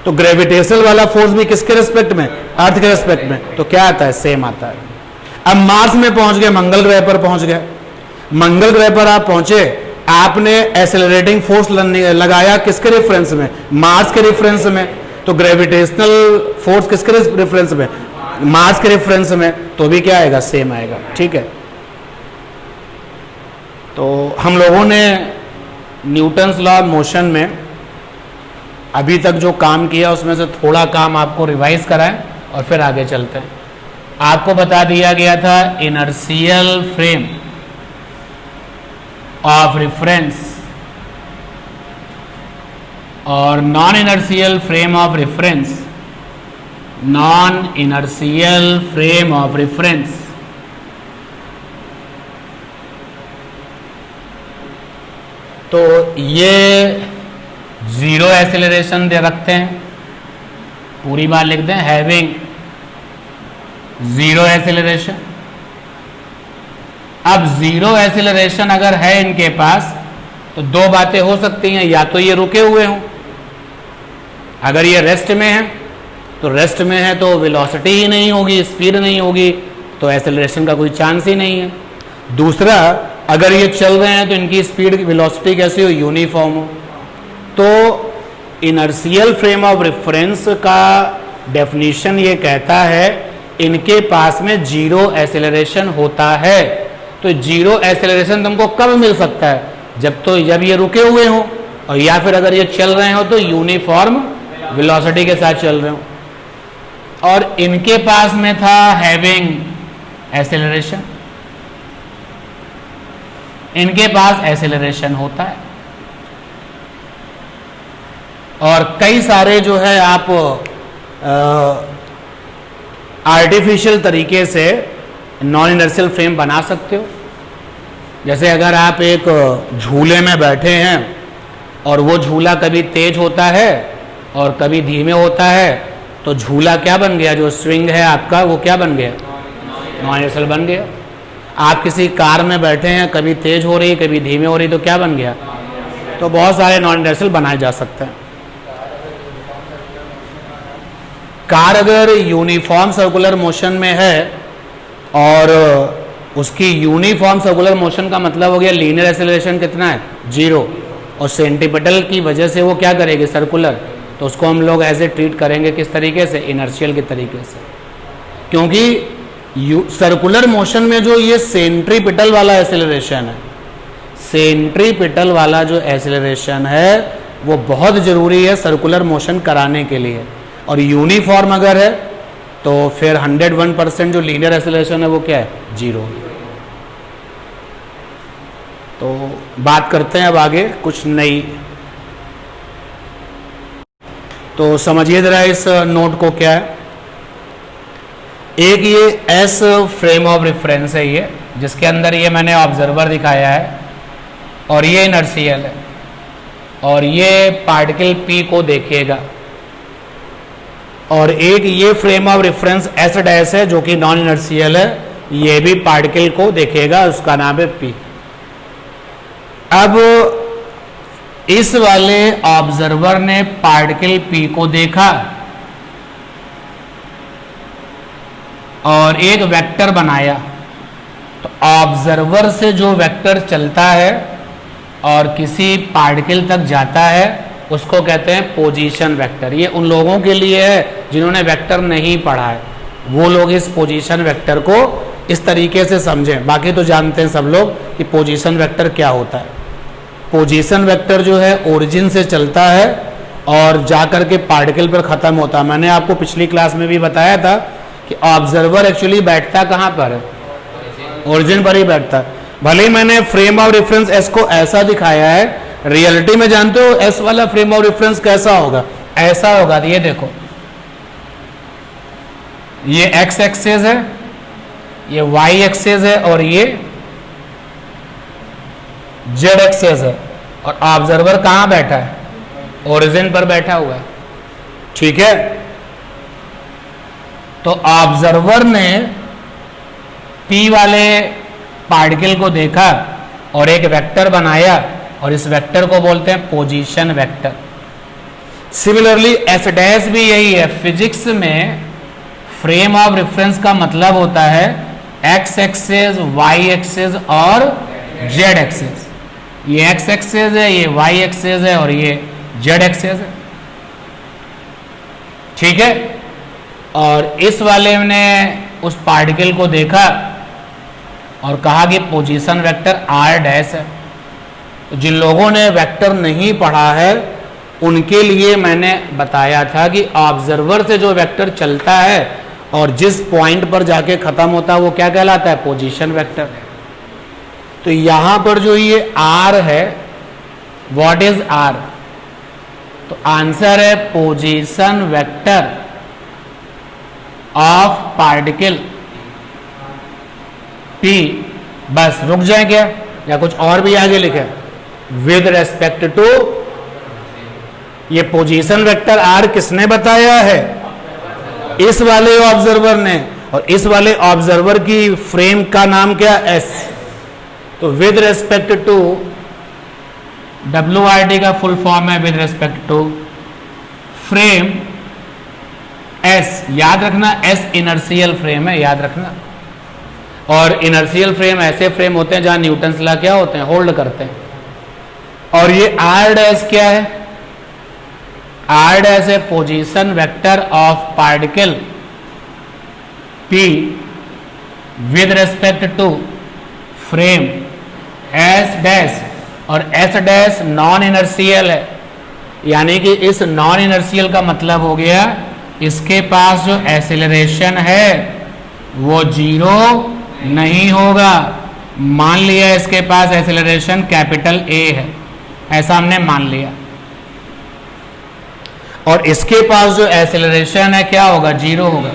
तो ग्रेविटेशनल वाला फोर्स भी किसके रेस्पेक्ट में, अर्थ के रेस्पेक्ट में, तो क्या आता है, सेम आता है। अब मार्स में पहुंच गए, मंगल ग्रह पर पहुंच गए, मंगल ग्रह पर आप पहुंचे, आपने एक्सेलरेटिंग फोर्स लगाया किसके रेफरेंस में, मार्स के रेफरेंस में, तो ग्रेविटेशनल फोर्स किसके रेफरेंस में, मार्स के रेफरेंस में, तो भी क्या आएगा, सेम आएगा। ठीक है, तो हम लोगों ने न्यूटन्स लॉ ऑफ मोशन में अभी तक जो काम किया उसमें से थोड़ा काम आपको रिवाइज कराएं और फिर आगे चलते हैं। आपको बता दिया गया था इनर्शियल फ्रेम ऑफ रेफरेंस और non inertial frame of reference, non inertial frame of reference तो ये जीरो एक्सेलरेशन दे रखते हैं, पूरी बात लिख दें, हैविंग जीरो एक्सेलरेशन। अब जीरो एक्सेलरेशन अगर है इनके पास तो दो बातें हो सकती हैं, या तो ये रुके हुए हों, अगर ये रेस्ट में है तो रेस्ट में है तो वेलोसिटी ही नहीं होगी, स्पीड नहीं होगी, तो एक्सेलरेशन का कोई चांस ही नहीं है। दूसरा, अगर ये चल रहे हैं तो इनकी स्पीड वेलोसिटी कैसी हो, यूनिफॉर्म हो। तो इनर्शियल फ्रेम ऑफ रेफरेंस का डेफिनेशन ये कहता है इनके पास में जीरो एक्सेलरेशन होता है। तो जीरो एक्सेलरेशन तुमको कब मिल सकता है? जब ये रुके हुए हो, और या फिर अगर ये चल रहे हो तो यूनिफॉर्म वेलोसिटी के साथ चल रहे हो। और इनके पास में था हैविंग एक्सेलरेशन, इनके पास एक्सेलरेशन होता है। और कई सारे जो है आप आर्टिफिशियल तरीके से नॉन इनर्शियल फ्रेम बना सकते हो। जैसे अगर आप एक झूले में बैठे हैं और वो झूला कभी तेज होता है और कभी धीमे होता है, तो झूला क्या बन गया? जो स्विंग है आपका वो क्या बन गया? नॉन इनर्शियल बन गया। आप किसी कार में बैठे हैं, कभी तेज हो रही है कभी धीमे हो रही, तो क्या बन गया? तो बहुत सारे नॉन इनर्शियल बनाए जा सकते हैं। कार अगर यूनिफॉर्म सर्कुलर मोशन में है, और उसकी यूनिफॉर्म सर्कुलर मोशन का मतलब हो गया लीनियर एक्सेलरेशन कितना है? 0, और सेंटीपिटल की वजह से वो क्या करेगी? सर्कुलर। तो उसको हम लोग ऐसे ट्रीट करेंगे किस तरीके से? इनर्शियल के तरीके से। क्योंकि सर्कुलर मोशन में जो ये सेंट्रीपिटल वाला एक्सेलरेशन है, सेंट्रीपिटल वाला जो एक्सेलरेशन है वो बहुत ज़रूरी है सर्कुलर मोशन कराने के लिए। और यूनिफॉर्म अगर है तो फिर 101% जो लीनियर एक्सेलरेशन है वो क्या है? 0। तो बात करते हैं अब आगे कुछ नई। तो समझिए जरा इस नोट को क्या है। एक ये एस फ्रेम ऑफ रेफरेंस है ये, जिसके अंदर ये मैंने ऑब्जर्वर दिखाया है, और ये इनर्शियल है, और ये पार्टिकल पी को देखिएगा। और एक ये frame of reference S dash है जो कि नॉन इनर्शियल है, ये भी पार्टिकल को देखेगा, उसका नाम है पी। अब इस वाले ऑब्जर्वर ने पार्टिकल पी को देखा और एक वेक्टर बनाया। तो ऑब्जर्वर से जो वेक्टर चलता है और किसी पार्टिकल तक जाता है उसको कहते हैं पोजीशन वेक्टर। ये उन लोगों के लिए है जिन्होंने वेक्टर नहीं पढ़ा है, वो लोग इस पोजीशन वेक्टर को इस तरीके से समझें। बाकी तो जानते हैं सब लोग कि पोजीशन वेक्टर क्या होता है। पोजीशन वेक्टर जो है ओरिजिन से चलता है और जाकर के पार्टिकल पर ख़त्म होता है। मैंने आपको पिछली क्लास में भी बताया था कि ऑब्जर्वर एक्चुअली बैठता कहाँ पर है? ओरिजिन पर ही बैठता है। भले ही मैंने फ्रेम ऑफ रेफरेंस एस को ऐसा दिखाया है, रियलिटी में जानते हो एस वाला फ्रेम ऑफ रेफरेंस कैसा होगा? ऐसा होगा। ये देखो, ये एक्स एक्सेस है, ये वाई एक्सेस है, और ये जेड एक्सेस है। और ऑब्जर्वर कहां बैठा है? ओरिजिन पर बैठा हुआ है। ठीक है। तो ऑब्जर्वर ने पी वाले पार्टिकल को देखा और एक वेक्टर बनाया, और इस वेक्टर को बोलते हैं position vector. Similarly S dash भी यही है। फिजिक्स में फ्रेम ऑफ रेफरेंस का मतलब होता है एक्स एक्सेस, वाई एक्सेस और जेड एक्सेस। ये एक्स एक्सेस है, ये वाई एक्सेस है, और ये जेड एक्सेस है। ठीक है। और इस वाले ने उस पार्टिकल को देखा और कहा कि पोजीशन वेक्टर आर डैश है। तो जिन लोगों ने वेक्टर नहीं पढ़ा है उनके लिए मैंने बताया था कि ऑब्जर्वर से जो वेक्टर चलता है और जिस पॉइंट पर जाके खत्म होता है वो क्या कहलाता है? Position vector. तो यहां पर जो ये आर है, व्हाट इज आर? तो आंसर है position vector of particle P. बस रुक जाए क्या, या कुछ और भी आगे लिखे? विद रेस्पेक्ट टू, ये पोजीशन वेक्टर आर किसने बताया है? इस वाले ऑब्जर्वर ने। और इस वाले ऑब्जर्वर की फ्रेम का नाम क्या? एस। तो विद रेस्पेक्ट टू, WRT का फुल फॉर्म है with respect to frame S. याद रखना एस इनर्शियल फ्रेम है, याद रखना। और इनर्शियल फ्रेम ऐसे फ्रेम होते हैं जहां न्यूटन्स लॉ क्या होते हैं? होल्ड करते हैं। और ये आर डैश क्या है? r dash a position vector of particle p with respect to frame s dash, और s dash नॉन इनर्शियल है, यानी कि इस नॉन इनर्शियल का मतलब हो गया इसके पास जो एक्सेलरेशन है वो जीरो नहीं होगा। मान लिया इसके पास एक्सेलरेशन कैपिटल A है, ऐसा हमने मान लिया, और इसके पास जो एक्सेलरेशन है क्या होगा, जीरो होगा।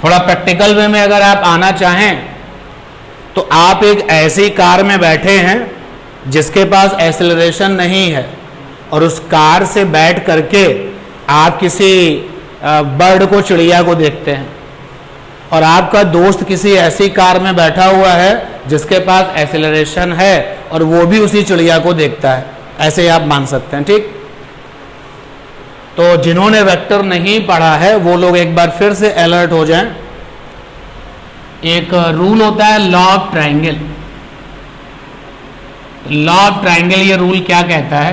थोड़ा प्रैक्टिकल वे में अगर आप आना चाहें तो आप एक ऐसी कार में बैठे हैं जिसके पास एक्सेलरेशन नहीं है, और उस कार से बैठ करके आप किसी बर्ड को, चिड़िया को देखते हैं, और आपका दोस्त किसी ऐसी कार में बैठा हुआ है जिसके पास एक्सेलरेशन है और वो भी उसी चिड़िया को देखता है, ऐसे आप मान सकते हैं। ठीक, तो जिन्होंने वेक्टर नहीं पढ़ा है वो लोग एक बार फिर से अलर्ट हो जाएं। एक रूल होता है law of triangle. Law of triangle ये रूल क्या कहता है,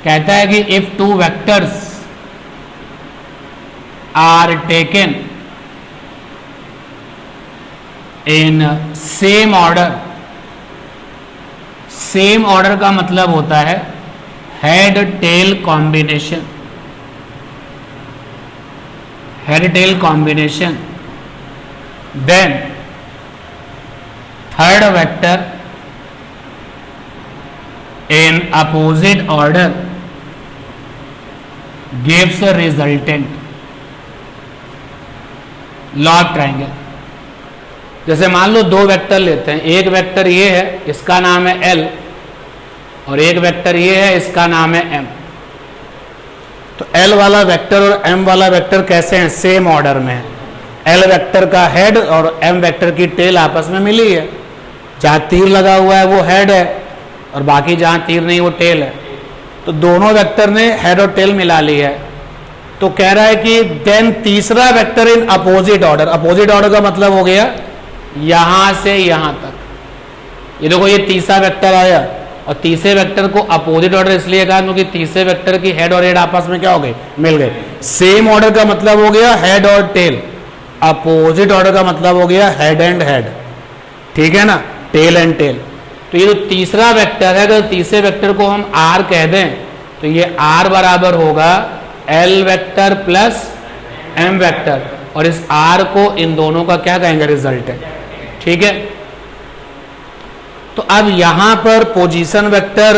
कहता है कि if two vectors are taken in same order, same order का मतलब होता है head tail combination, head tail combination, then third vector in opposite order gives a resultant। Law of triangle, जैसे मान लो दो वेक्टर लेते हैं, एक वेक्टर ये है इसका नाम है L, और एक वेक्टर ये है इसका नाम है M। तो L वाला वेक्टर और M वाला वेक्टर कैसे हैं, सेम ऑर्डर में है। L वेक्टर का हेड और M वेक्टर की टेल आपस में मिली है, जहां तीर लगा हुआ है वो हेड है और बाकी जहां तीर नहीं वो टेल है, तो दोनों वेक्टर ने हेड और टेल मिला ली है। तो कह रहा है कि देन तीसरा vector in opposite order, opposite order का मतलब हो गया यहां से यहां तक। ये देखो ये तीसरा वेक्टर आया, और तीसरे वेक्टर को अपोजिट ऑर्डर इसलिए कहा क्योंकि तीसरे वेक्टर की हेड और हेड आपस में क्या हो गए, मिल गए। सेम ऑर्डर का मतलब हो गया हेड और टेल, अपोजिट ऑर्डर का मतलब हो गया हेड एंड हेड, ठीक है ना, टेल एंड टेल। तो ये जो तीसरा वेक्टर है, अगर तीसरे वेक्टर को हम r कह दें तो ये r बराबर होगा L vector plus M vector, और इस r को इन दोनों का क्या कहेंगे, रिजल्ट है। ठीक है, तो अब यहां पर पोजीशन वेक्टर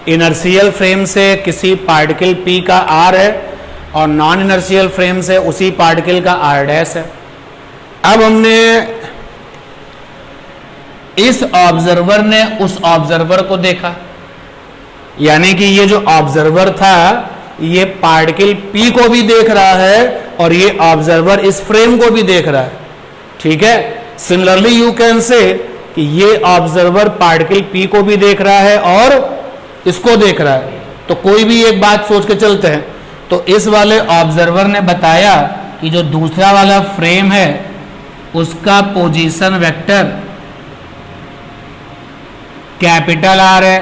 इनर्शियल फ्रेम से किसी पार्टिकल P का r है और नॉन इनर्शियल फ्रेम से उसी पार्टिकल का r डैश है। अब हमने इस ऑब्जर्वर ने उस ऑब्जर्वर को देखा, यानी कि ये जो ऑब्जर्वर था ये पार्टिकल P को भी देख रहा है और ये ऑब्जर्वर इस फ्रेम को भी देख रहा है। ठीक है, सिमिलरली यू कैन से कि ये ऑब्जर्वर पार्टिकल P को भी देख रहा है और इसको देख रहा है। तो कोई भी एक बात सोच के चलते हैं, तो इस वाले ऑब्जर्वर ने बताया कि जो दूसरा वाला फ्रेम है उसका पोजीशन वेक्टर कैपिटल R है।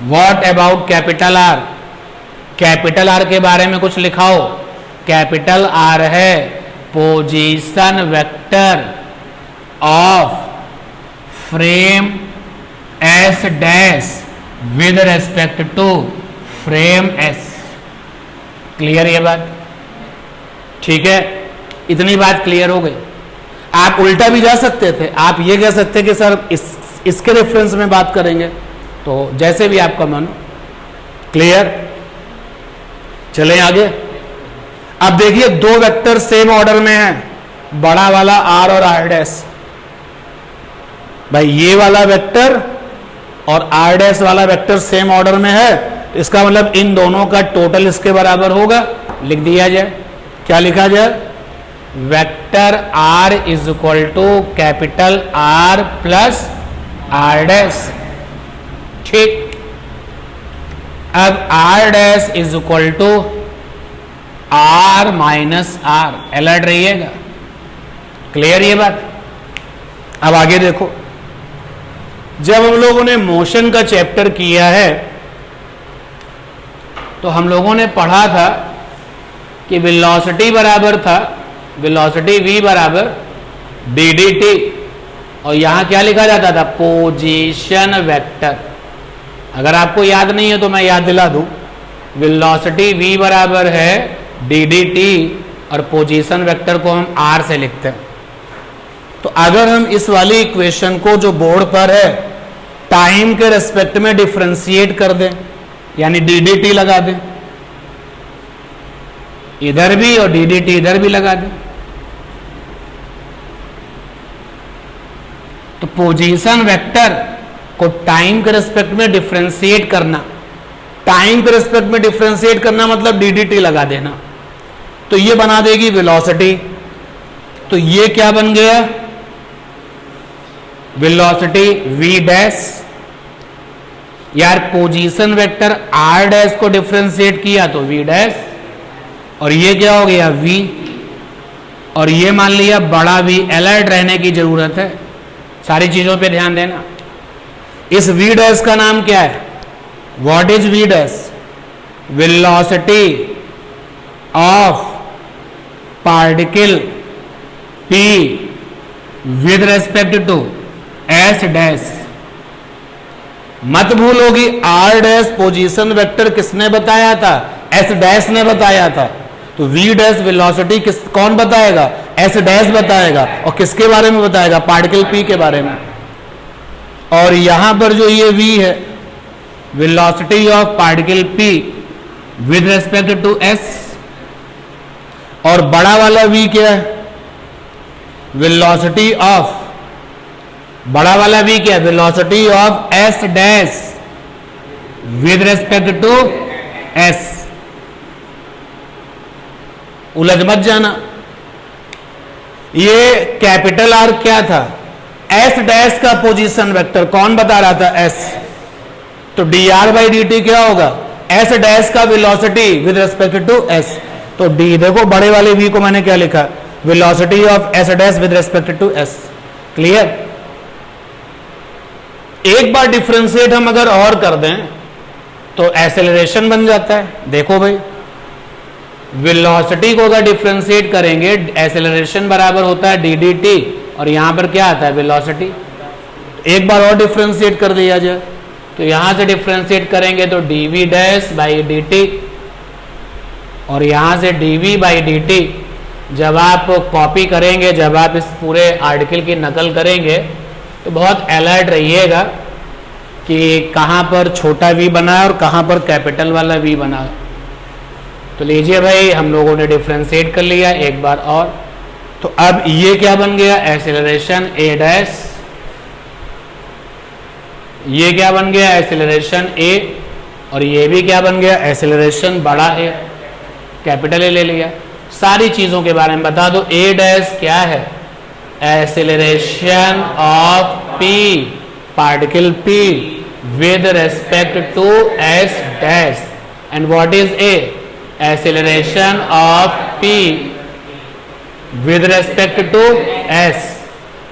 What about capital R, capital R के बारे में कुछ लिखाओ। कैपिटल R है position vector of frame S dash with respect to frame S। Clear ये बात, ठीक है, इतनी बात क्लियर हो गई। आप उल्टा भी जा सकते थे, आप ये कह सकते कि सर इसके रेफरेंस में बात करेंगे, तो जैसे भी आपका मन। क्लियर, चलें आगे। अब देखिए दो वेक्टर सेम ऑर्डर में हैं, बड़ा वाला R और R डैश। भाई ये वाला वेक्टर और R डैश वाला वेक्टर सेम ऑर्डर में है, इसका मतलब इन दोनों का टोटल इसके बराबर होगा। लिख दिया जाए, क्या लिखा जाए, vector R is equal to capital R plus R dash. ठीक, अब R dash is equal to R minus R। Alert रहिएगा, क्लियर ये बात। अब आगे देखो, जब हम लोगों ने मोशन का चैप्टर किया है तो हम लोगों ने पढ़ा था कि वेलोसिटी बराबर था, वेलोसिटी v बराबर ddT, और यहां क्या लिखा जाता था, पोजीशन वेक्टर। अगर आपको याद नहीं है तो मैं याद दिला दूं, वेलोसिटी v बराबर है ddT और पोजीशन वेक्टर को हम r से लिखते हैं। तो अगर हम इस वाली इक्वेशन को जो बोर्ड पर है टाइम के रेस्पेक्ट में डिफरेंशिएट कर दें, यानी ddT लगा दें इधर भी और ddT इधर भी लगा दें, तो पोजीशन वेक्टर को टाइम के रेस्पेक्ट में डिफरेंशिएट करना, टाइम के रेस्पेक्ट में डिफरेंशिएट करना मतलब ddT लगा देना, तो ये बना देगी वेलोसिटी। तो ये क्या बन गया, वेलोसिटी v डैश, यार पोजीशन वेक्टर r डैश को डिफरेंशिएट किया तो v डैश, और ये क्या हो गया v, और ये मान लिया बड़ा v। अलर्ट रहने की जरूरत है, सारी चीजों पे ध्यान देना। इस v डैश का नाम क्या है, what is v dash, velocity of particle p with respect to s dash. मत भूलोगी r डैश पोजीशन वेक्टर किसने बताया था, s डैश ने बताया था, तो v डैश वेलोसिटी कौन बताएगा, s डैश बताएगा, और किसके बारे में बताएगा, पार्टिकल p के बारे में। और यहां पर जो ये v है, velocity of particle p with respect to s, और बड़ा वाला v क्या है, वेलोसिटी ऑफ, बड़ा वाला v क्या है, velocity of s dash with respect to s। उलझ मत जाना, ये कैपिटल R क्या था, s डैश का पोजीशन वेक्टर कौन बता रहा था, s, तो dr बाई dt क्या होगा, s डैश का velocity with respect to s। तो d, देखो बड़े वाले v को मैंने क्या लिखा, velocity of s dash with respect to s। Clear. एक बार डिफरेंशिएट हम अगर और कर दें तो एक्सेलरेशन बन जाता है। देखो भाई, वेलोसिटी को अगर डिफरेंशिएट करेंगे, एक्सेलरेशन बराबर होता है ddT, और यहां पर क्या आता है, वेलोसिटी। एक बार और डिफरेंशिएट कर दिया जाए, तो यहां से डिफरेंशिएट करेंगे तो dv डैश बाई dt, और यहां से dv बाई dt। जब आप कॉपी करेंगे, जब आप इस पूरे आर्टिकल की नकल करेंगे तो बहुत अलर्ट रहिएगा कि कहां पर छोटा v बना है और कहां पर कैपिटल वाला v बना है। तो लीजिए भाई, हम लोगों ने डिफरेंशिएट कर लिया एक बार और, तो अब ये क्या बन गया, एक्सेलरेशन a डैश, ये क्या बन गया, एक्सेलरेशन a, और ये भी क्या बन गया, एक्सेलरेशन बड़ा A, कैपिटल A ले लिया। सारी चीजों के बारे में बता दो। a डैश क्या है, acceleration of p, particle p with respect to s dash, and what is a, acceleration of p with respect to s,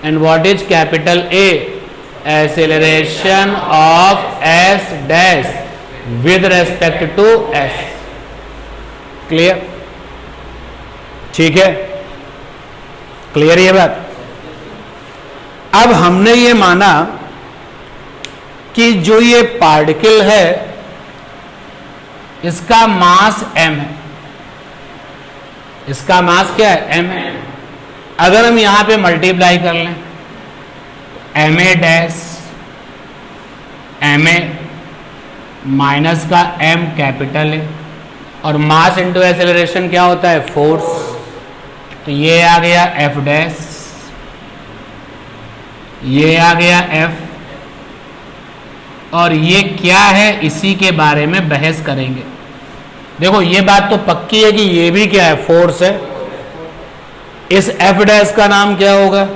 and what is capital A, acceleration of s dash with respect to s। Clear, ठीक है, clear ये बात। अब हमने ये माना कि जो ये पार्टिकल है इसका मास m है, इसका मास क्या है, m है। अगर हम यहां पे मल्टीप्लाई कर लें, ma डैश ma माइनस का m कैपिटल है, और मास इंटू एक्सेलरेशन क्या होता है, फोर्स, तो ये आ गया f डैश, ये आ गया f, और ये क्या है इसी के बारे में बहस करेंगे। देखो ये बात तो पक्की है कि ये भी क्या है, फोर्स है। इस f डैश का नाम क्या होगा,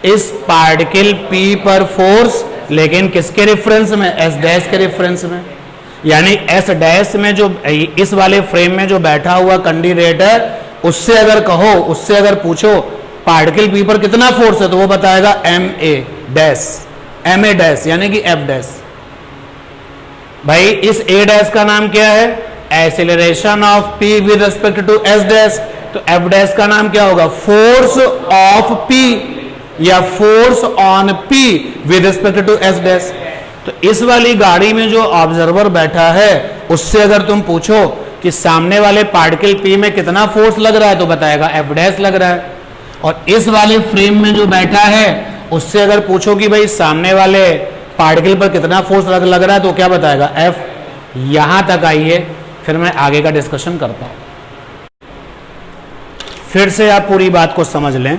इस पार्टिकल p पर फोर्स, लेकिन किसके रेफरेंस में, s डैश के रेफरेंस में। यानी s डैश में जो इस वाले फ्रेम में जो बैठा हुआ कैंडिडेट है, उससे अगर कहो, उससे अगर पूछो पार्टिकल p पर कितना फोर्स है, तो वो बताएगा ma डैश, ma डैश यानी कि f डैश। भाई इस a डैश का नाम क्या है? Acceleration of p with respect to s dash. तो f डैश का नाम क्या होगा? फोर्स ऑफ p या force on p with respect to s dash. तो इस वाली गाड़ी में जो ऑब्जर्वर बैठा है उससे अगर तुम पूछो कि सामने वाले पार्टिकल p में कितना फोर्स लग रहा है तो बताएगा f डैश लग रहा है। और इस वाले फ्रेम में जो बैठा है उससे अगर पूछो कि भाई सामने वाले पार्टिकल पर कितना फोर्स लग रहा है तो क्या बताएगा? f। यहां तक आइए, फिर मैं आगे का डिस्कशन करता हूं। फिर से आप पूरी बात को समझ लें।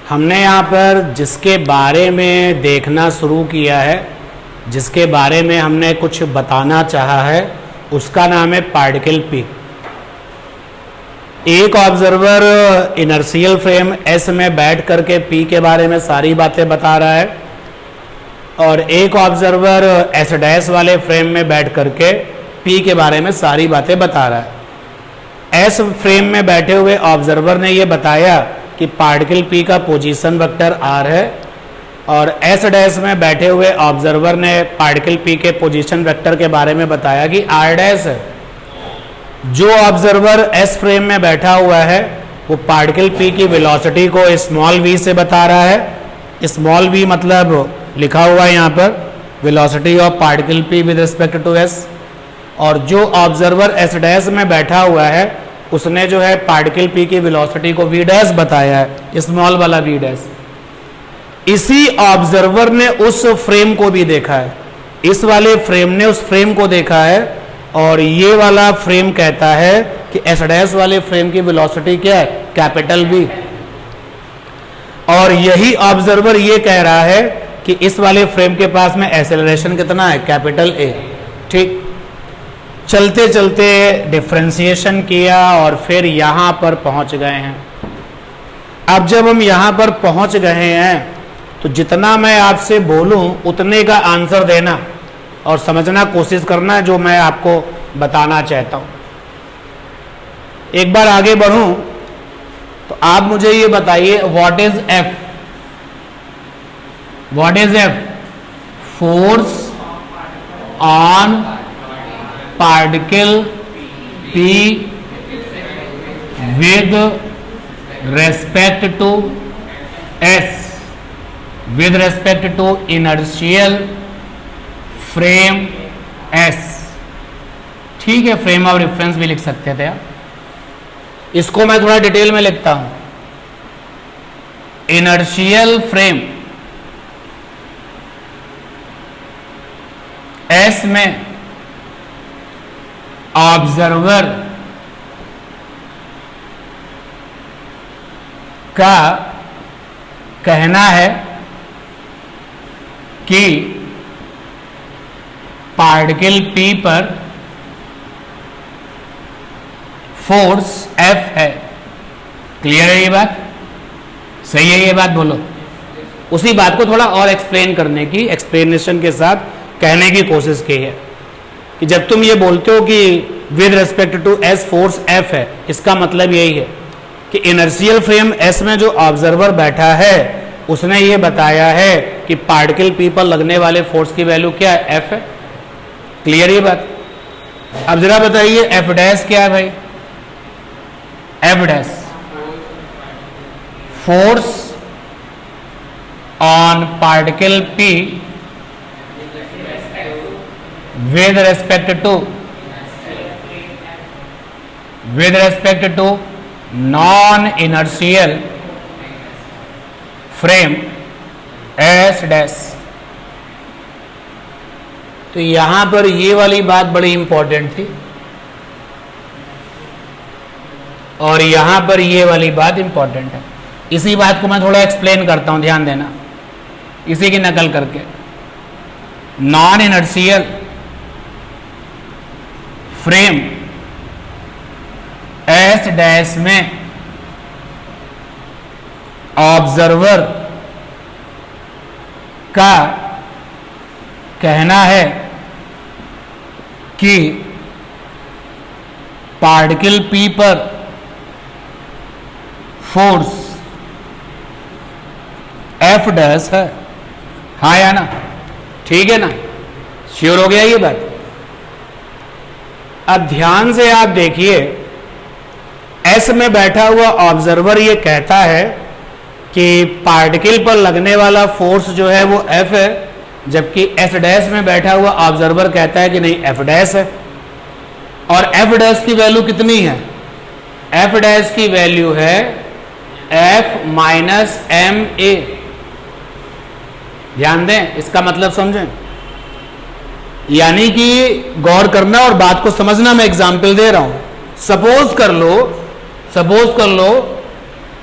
हमने यहां पर जिसके बारे में देखना शुरू किया है, जिसके बारे में हमने कुछ बताना चाहा है, उसका नाम है पार्टिकल p। एक ऑब्जर्वर इनर्शियल फ्रेम s में बैठ करके p के बारे में सारी बातें बता रहा है, और एक ऑब्जर्वर s डैश वाले फ्रेम में बैठ करके p के बारे में सारी बातें बता रहा है। s फ्रेम में बैठे हुए ऑब्जर्वर ने यह बताया कि पार्टिकल p का पोजीशन वेक्टर r है, और s डैश में बैठे हुए ऑब्जर्वर ने पार्टिकल p के पोजीशन वेक्टर के बारे में बताया कि r डैश है। जो ऑब्जर्वर s फ्रेम में बैठा हुआ है वो पार्टिकल p की वेलोसिटी को स्मॉल v से बता रहा है। स्मॉल v मतलब लिखा हुआ है यहाँ पर velocity of particle p with respect to s। और जो ऑब्जर्वर s डैश में बैठा हुआ है उसने जो है पार्टिकल p की वेलोसिटी को v डैश बताया है, स्मॉल वाला v डैश। इसी ऑब्जर्वर ने उस फ्रेम को भी देखा है, इस वाले फ्रेम ने उस फ्रेम को देखा है, और ये वाला फ्रेम कहता है कि s डैश वाले फ्रेम की वेलोसिटी क्या है? Capital V। और यही ऑब्जर्वर ये कह रहा है कि इस वाले फ्रेम के पास में एक्सेलरेशन कितना है? Capital A। ठीक, चलते चलते डिफरेंशिएशन किया और फिर यहां पर पहुंच गए हैं। अब जब हम यहां पर पहुंच गए हैं तो जितना मैं आपसे बोलूं उतने का आंसर देना और समझना कोशिश करना जो मैं आपको बताना चाहता हूं। एक बार आगे बढ़ूं तो आप मुझे ये बताइए, what is F? What is F? Force on particle P with respect to S, with respect to inertial frame S। ठीक है, फ्रेम ऑफ रेफरेंस भी लिख सकते थे आप। इसको मैं थोड़ा डिटेल में लिखता हूं। इनर्शियल फ्रेम S में ऑब्जर्वर का कहना है कि पार्टिकल P पर फोर्स F है। क्लियर है ये बात? सही है ये बात? बोलो। उसी बात को थोड़ा और एक्सप्लेन करने की, एक्सप्लेनेशन के साथ कहने की कोशिश की है कि जब तुम ये बोलते हो कि with respect to S force F है, इसका मतलब यही है कि इनर्शियल फ्रेम S में जो ऑब्जर्वर बैठा है उसने ये बताया है कि पार्टिकल P पर लगने वाले फोर्स की वैल्यू क्या है? F है। क्लियर ये बात? अब जरा बताइए F डैश क्या है भाई? F dash force on particle P with respect to non-inertial frame S dash. तो यहां पर ये वाली बात बड़ी इंपॉर्टेंट थी और यहां पर ये वाली बात इंपॉर्टेंट है। इसी बात को मैं थोड़ा एक्सप्लेन करता हूं, ध्यान देना, इसी की नकल करके। Non inertial frame S dash में ऑब्जर्वर का कहना है कि पार्टिकल P पर फोर्स F डैश है। हाँ या ना, ठीक है ना, श्योर हो गया ये बात। अब ध्यान से आप देखिए, एस में बैठा हुआ ऑब्जर्वर ये कहता है कि पार्टिकल पर लगने वाला फोर्स जो है वो एफ है, जबकि एस डैश में बैठा हुआ ऑब्जर्वर कहता है कि नहीं एफ डैश है। और एफ डैश की वैल्यू कितनी है? एफ डैश की वैल्यू है एफ माइनस एम ए। ध्यान दें, इसका मतलब समझें, यानी कि गौर करना और बात को समझना। मैं एग्जाम्पल दे रहा हूं। सपोज कर लो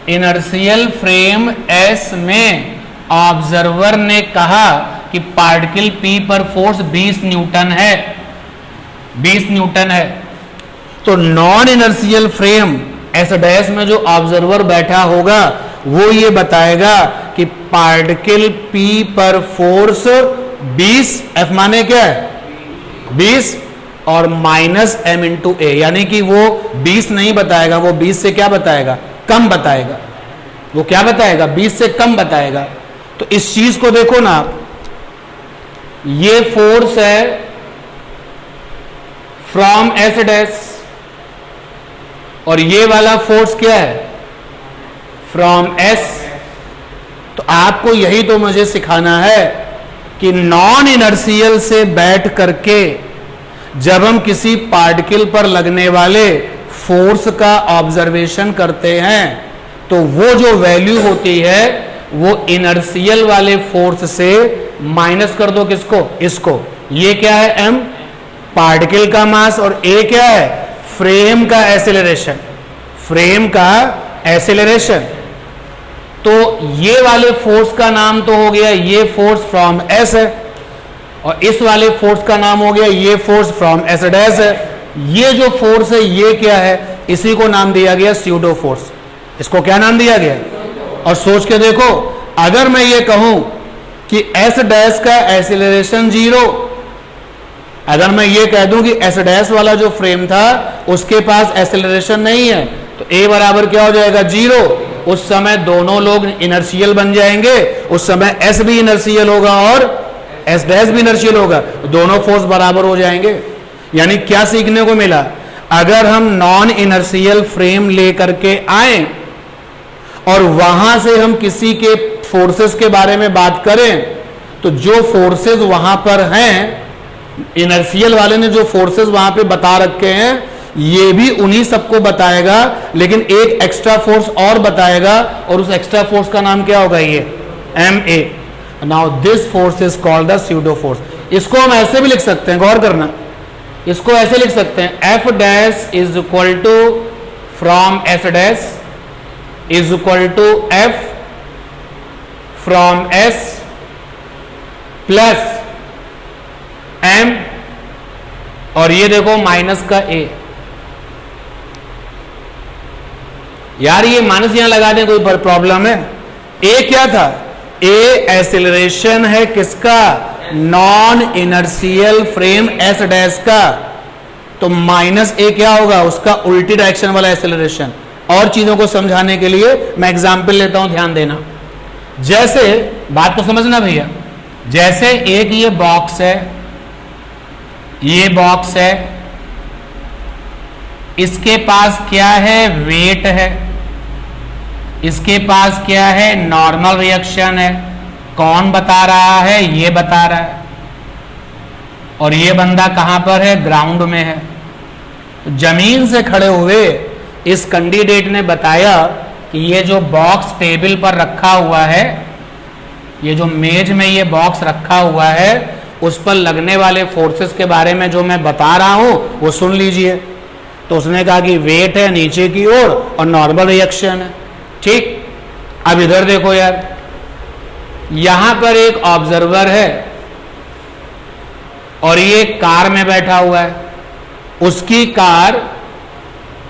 इनर्शियल फ्रेम एस में ऑब्जर्वर ने कहा कि पार्टिकल पी पर फोर्स 20 न्यूटन है, 20 न्यूटन है। तो non inertial frame S dash में जो ऑब्जर्वर बैठा होगा वो ये बताएगा कि पार्टिकल पी पर फोर्स 20, एफ माने क्या है 20, और माइनस एम इंटू ए, यानी कि वो 20 नहीं बताएगा, वो 20 से क्या बताएगा, कम बताएगा। वो क्या बताएगा, 20 से कम बताएगा। तो इस चीज को देखो ना, ये फोर्स है फ्रॉम एस डैश, और ये वाला फोर्स क्या है, फ्रॉम एस। तो आपको यही तो मुझे सिखाना है कि नॉन इनर्शियल से बैठ करके जब हम किसी पार्टिकल पर लगने वाले फोर्स का ऑब्जर्वेशन करते हैं तो वो जो वैल्यू होती है वो इनर्शियल वाले फोर्स से माइनस कर दो। किसको, इसको। ये क्या है, एम पार्टिकल का मास, और ए क्या है, फ्रेम का एक्सेलरेशन, फ्रेम का एक्सेलरेशन। तो ये वाले फोर्स का नाम तो हो गया, ये फोर्स फ्रॉम एस है, और इस वाले फोर्स का नाम हो गया, ये फोर्स फ्रॉम एस डैश है। ये जो फोर्स है ये क्या है, इसी को नाम दिया गया स्यूडो फोर्स। इसको क्या नाम दिया गया? और सोच के देखो, अगर मैं ये कहूं कि एस डैश का एक्सीलरेशन 0, अगर मैं ये कह दूं कि एस डैश वाला जो फ्रेम था उसके पास एक्सीलरेशन नहीं है, तो ए बराबर क्या हो जाएगा, 0। उस समय दोनों लोग इनर्शियल बन जाएंगे, उस समय एस भी इनर्शियल होगा और एस डैश भी इनर्शियल होगा, दोनों फोर्स बराबर हो जाएंगे। यानी क्या सीखने को मिला, अगर हम नॉन इनर्शियल फ्रेम लेकर के आए और वहां से हम किसी के फोर्सेस के बारे में बात करें, तो जो फोर्सेस वहां पर हैं, इनर्शियल वाले ने जो फोर्सेस वहां पे बता रखे हैं, ये भी उन्हीं सबको बताएगा, लेकिन एक एक्स्ट्रा फोर्स और बताएगा, और उस एक्स्ट्रा फोर्स का नाम क्या होगा, ये M A. Now this force is called the pseudo force. इसको हम ऐसे भी लिख सकते हैं, गौर करना, इसको ऐसे लिख सकते हैं, F dash is equal to from S dash is equal to F from S plus M, और ये देखो माइनस का ए। यार ये माइनस यहां लगा दें, कोई प्रॉब्लम है? ए क्या था, ए एक्सेलरेशन है किसका, non inertial frame S dash का, तो माइनस ए क्या होगा, उसका उल्टी डायरेक्शन वाला एक्सेलरेशन। और चीजों को समझाने के लिए मैं एग्जांपल लेता हूं, ध्यान देना। जैसे बात को समझना भैया, जैसे एक ये बॉक्स है, ये बॉक्स है, इसके पास क्या है, वेट है, इसके पास क्या है, नॉर्मल रिएक्शन है। कौन बता रहा है, ये बता रहा है, और ये बंदा कहां पर है, ग्राउंड में है। तो जमीन से खड़े हुए इस कैंडिडेट ने बताया कि ये जो बॉक्स टेबल पर रखा हुआ है, ये जो मेज में ये बॉक्स रखा हुआ है, उस पर लगने वाले फोर्सेस के बारे में जो मैं बता रहा हूं वो सुन लीजिए। तो उसने कहा कि वेट है नीचे की ओर और नॉर्मल रिएक्शन है, ठीक। अब इधर देखो यार, यहां पर एक ऑब्जर्वर है और ये कार में बैठा हुआ है, उसकी कार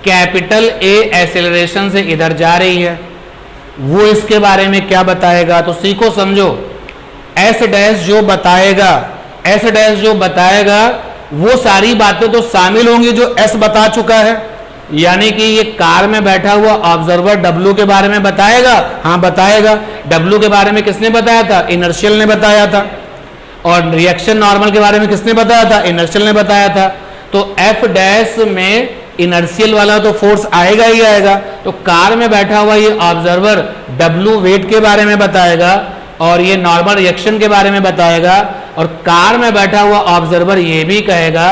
कैपिटल ए एक्सेलरेशन से इधर जा रही है। वो इसके बारे में क्या बताएगा, तो सीखो समझो। एस डैश जो बताएगा, एस डैश जो बताएगा वो सारी बातें तो शामिल होंगी जो एस बता चुका है, यानी कि ये कार में बैठा हुआ ऑब्जर्वर W के बारे में बताएगा, हाँ बताएगा। W के बारे में किसने बताया था? इनर्शियल ने बताया था। और रिएक्शन नॉर्मल के बारे में किसने बताया था? इनर्शियल ने बताया था। तो F डैश में इनर्शियल वाला तो फोर्स आएगा ही आएगा। तो कार में बैठा हुआ ये ऑब्जर्वर W वेट के बारे में बताएगा और ये नॉर्मल रिएक्शन के बारे में बताएगा। और कार में बैठा हुआ ऑब्जर्वर ये भी कहेगा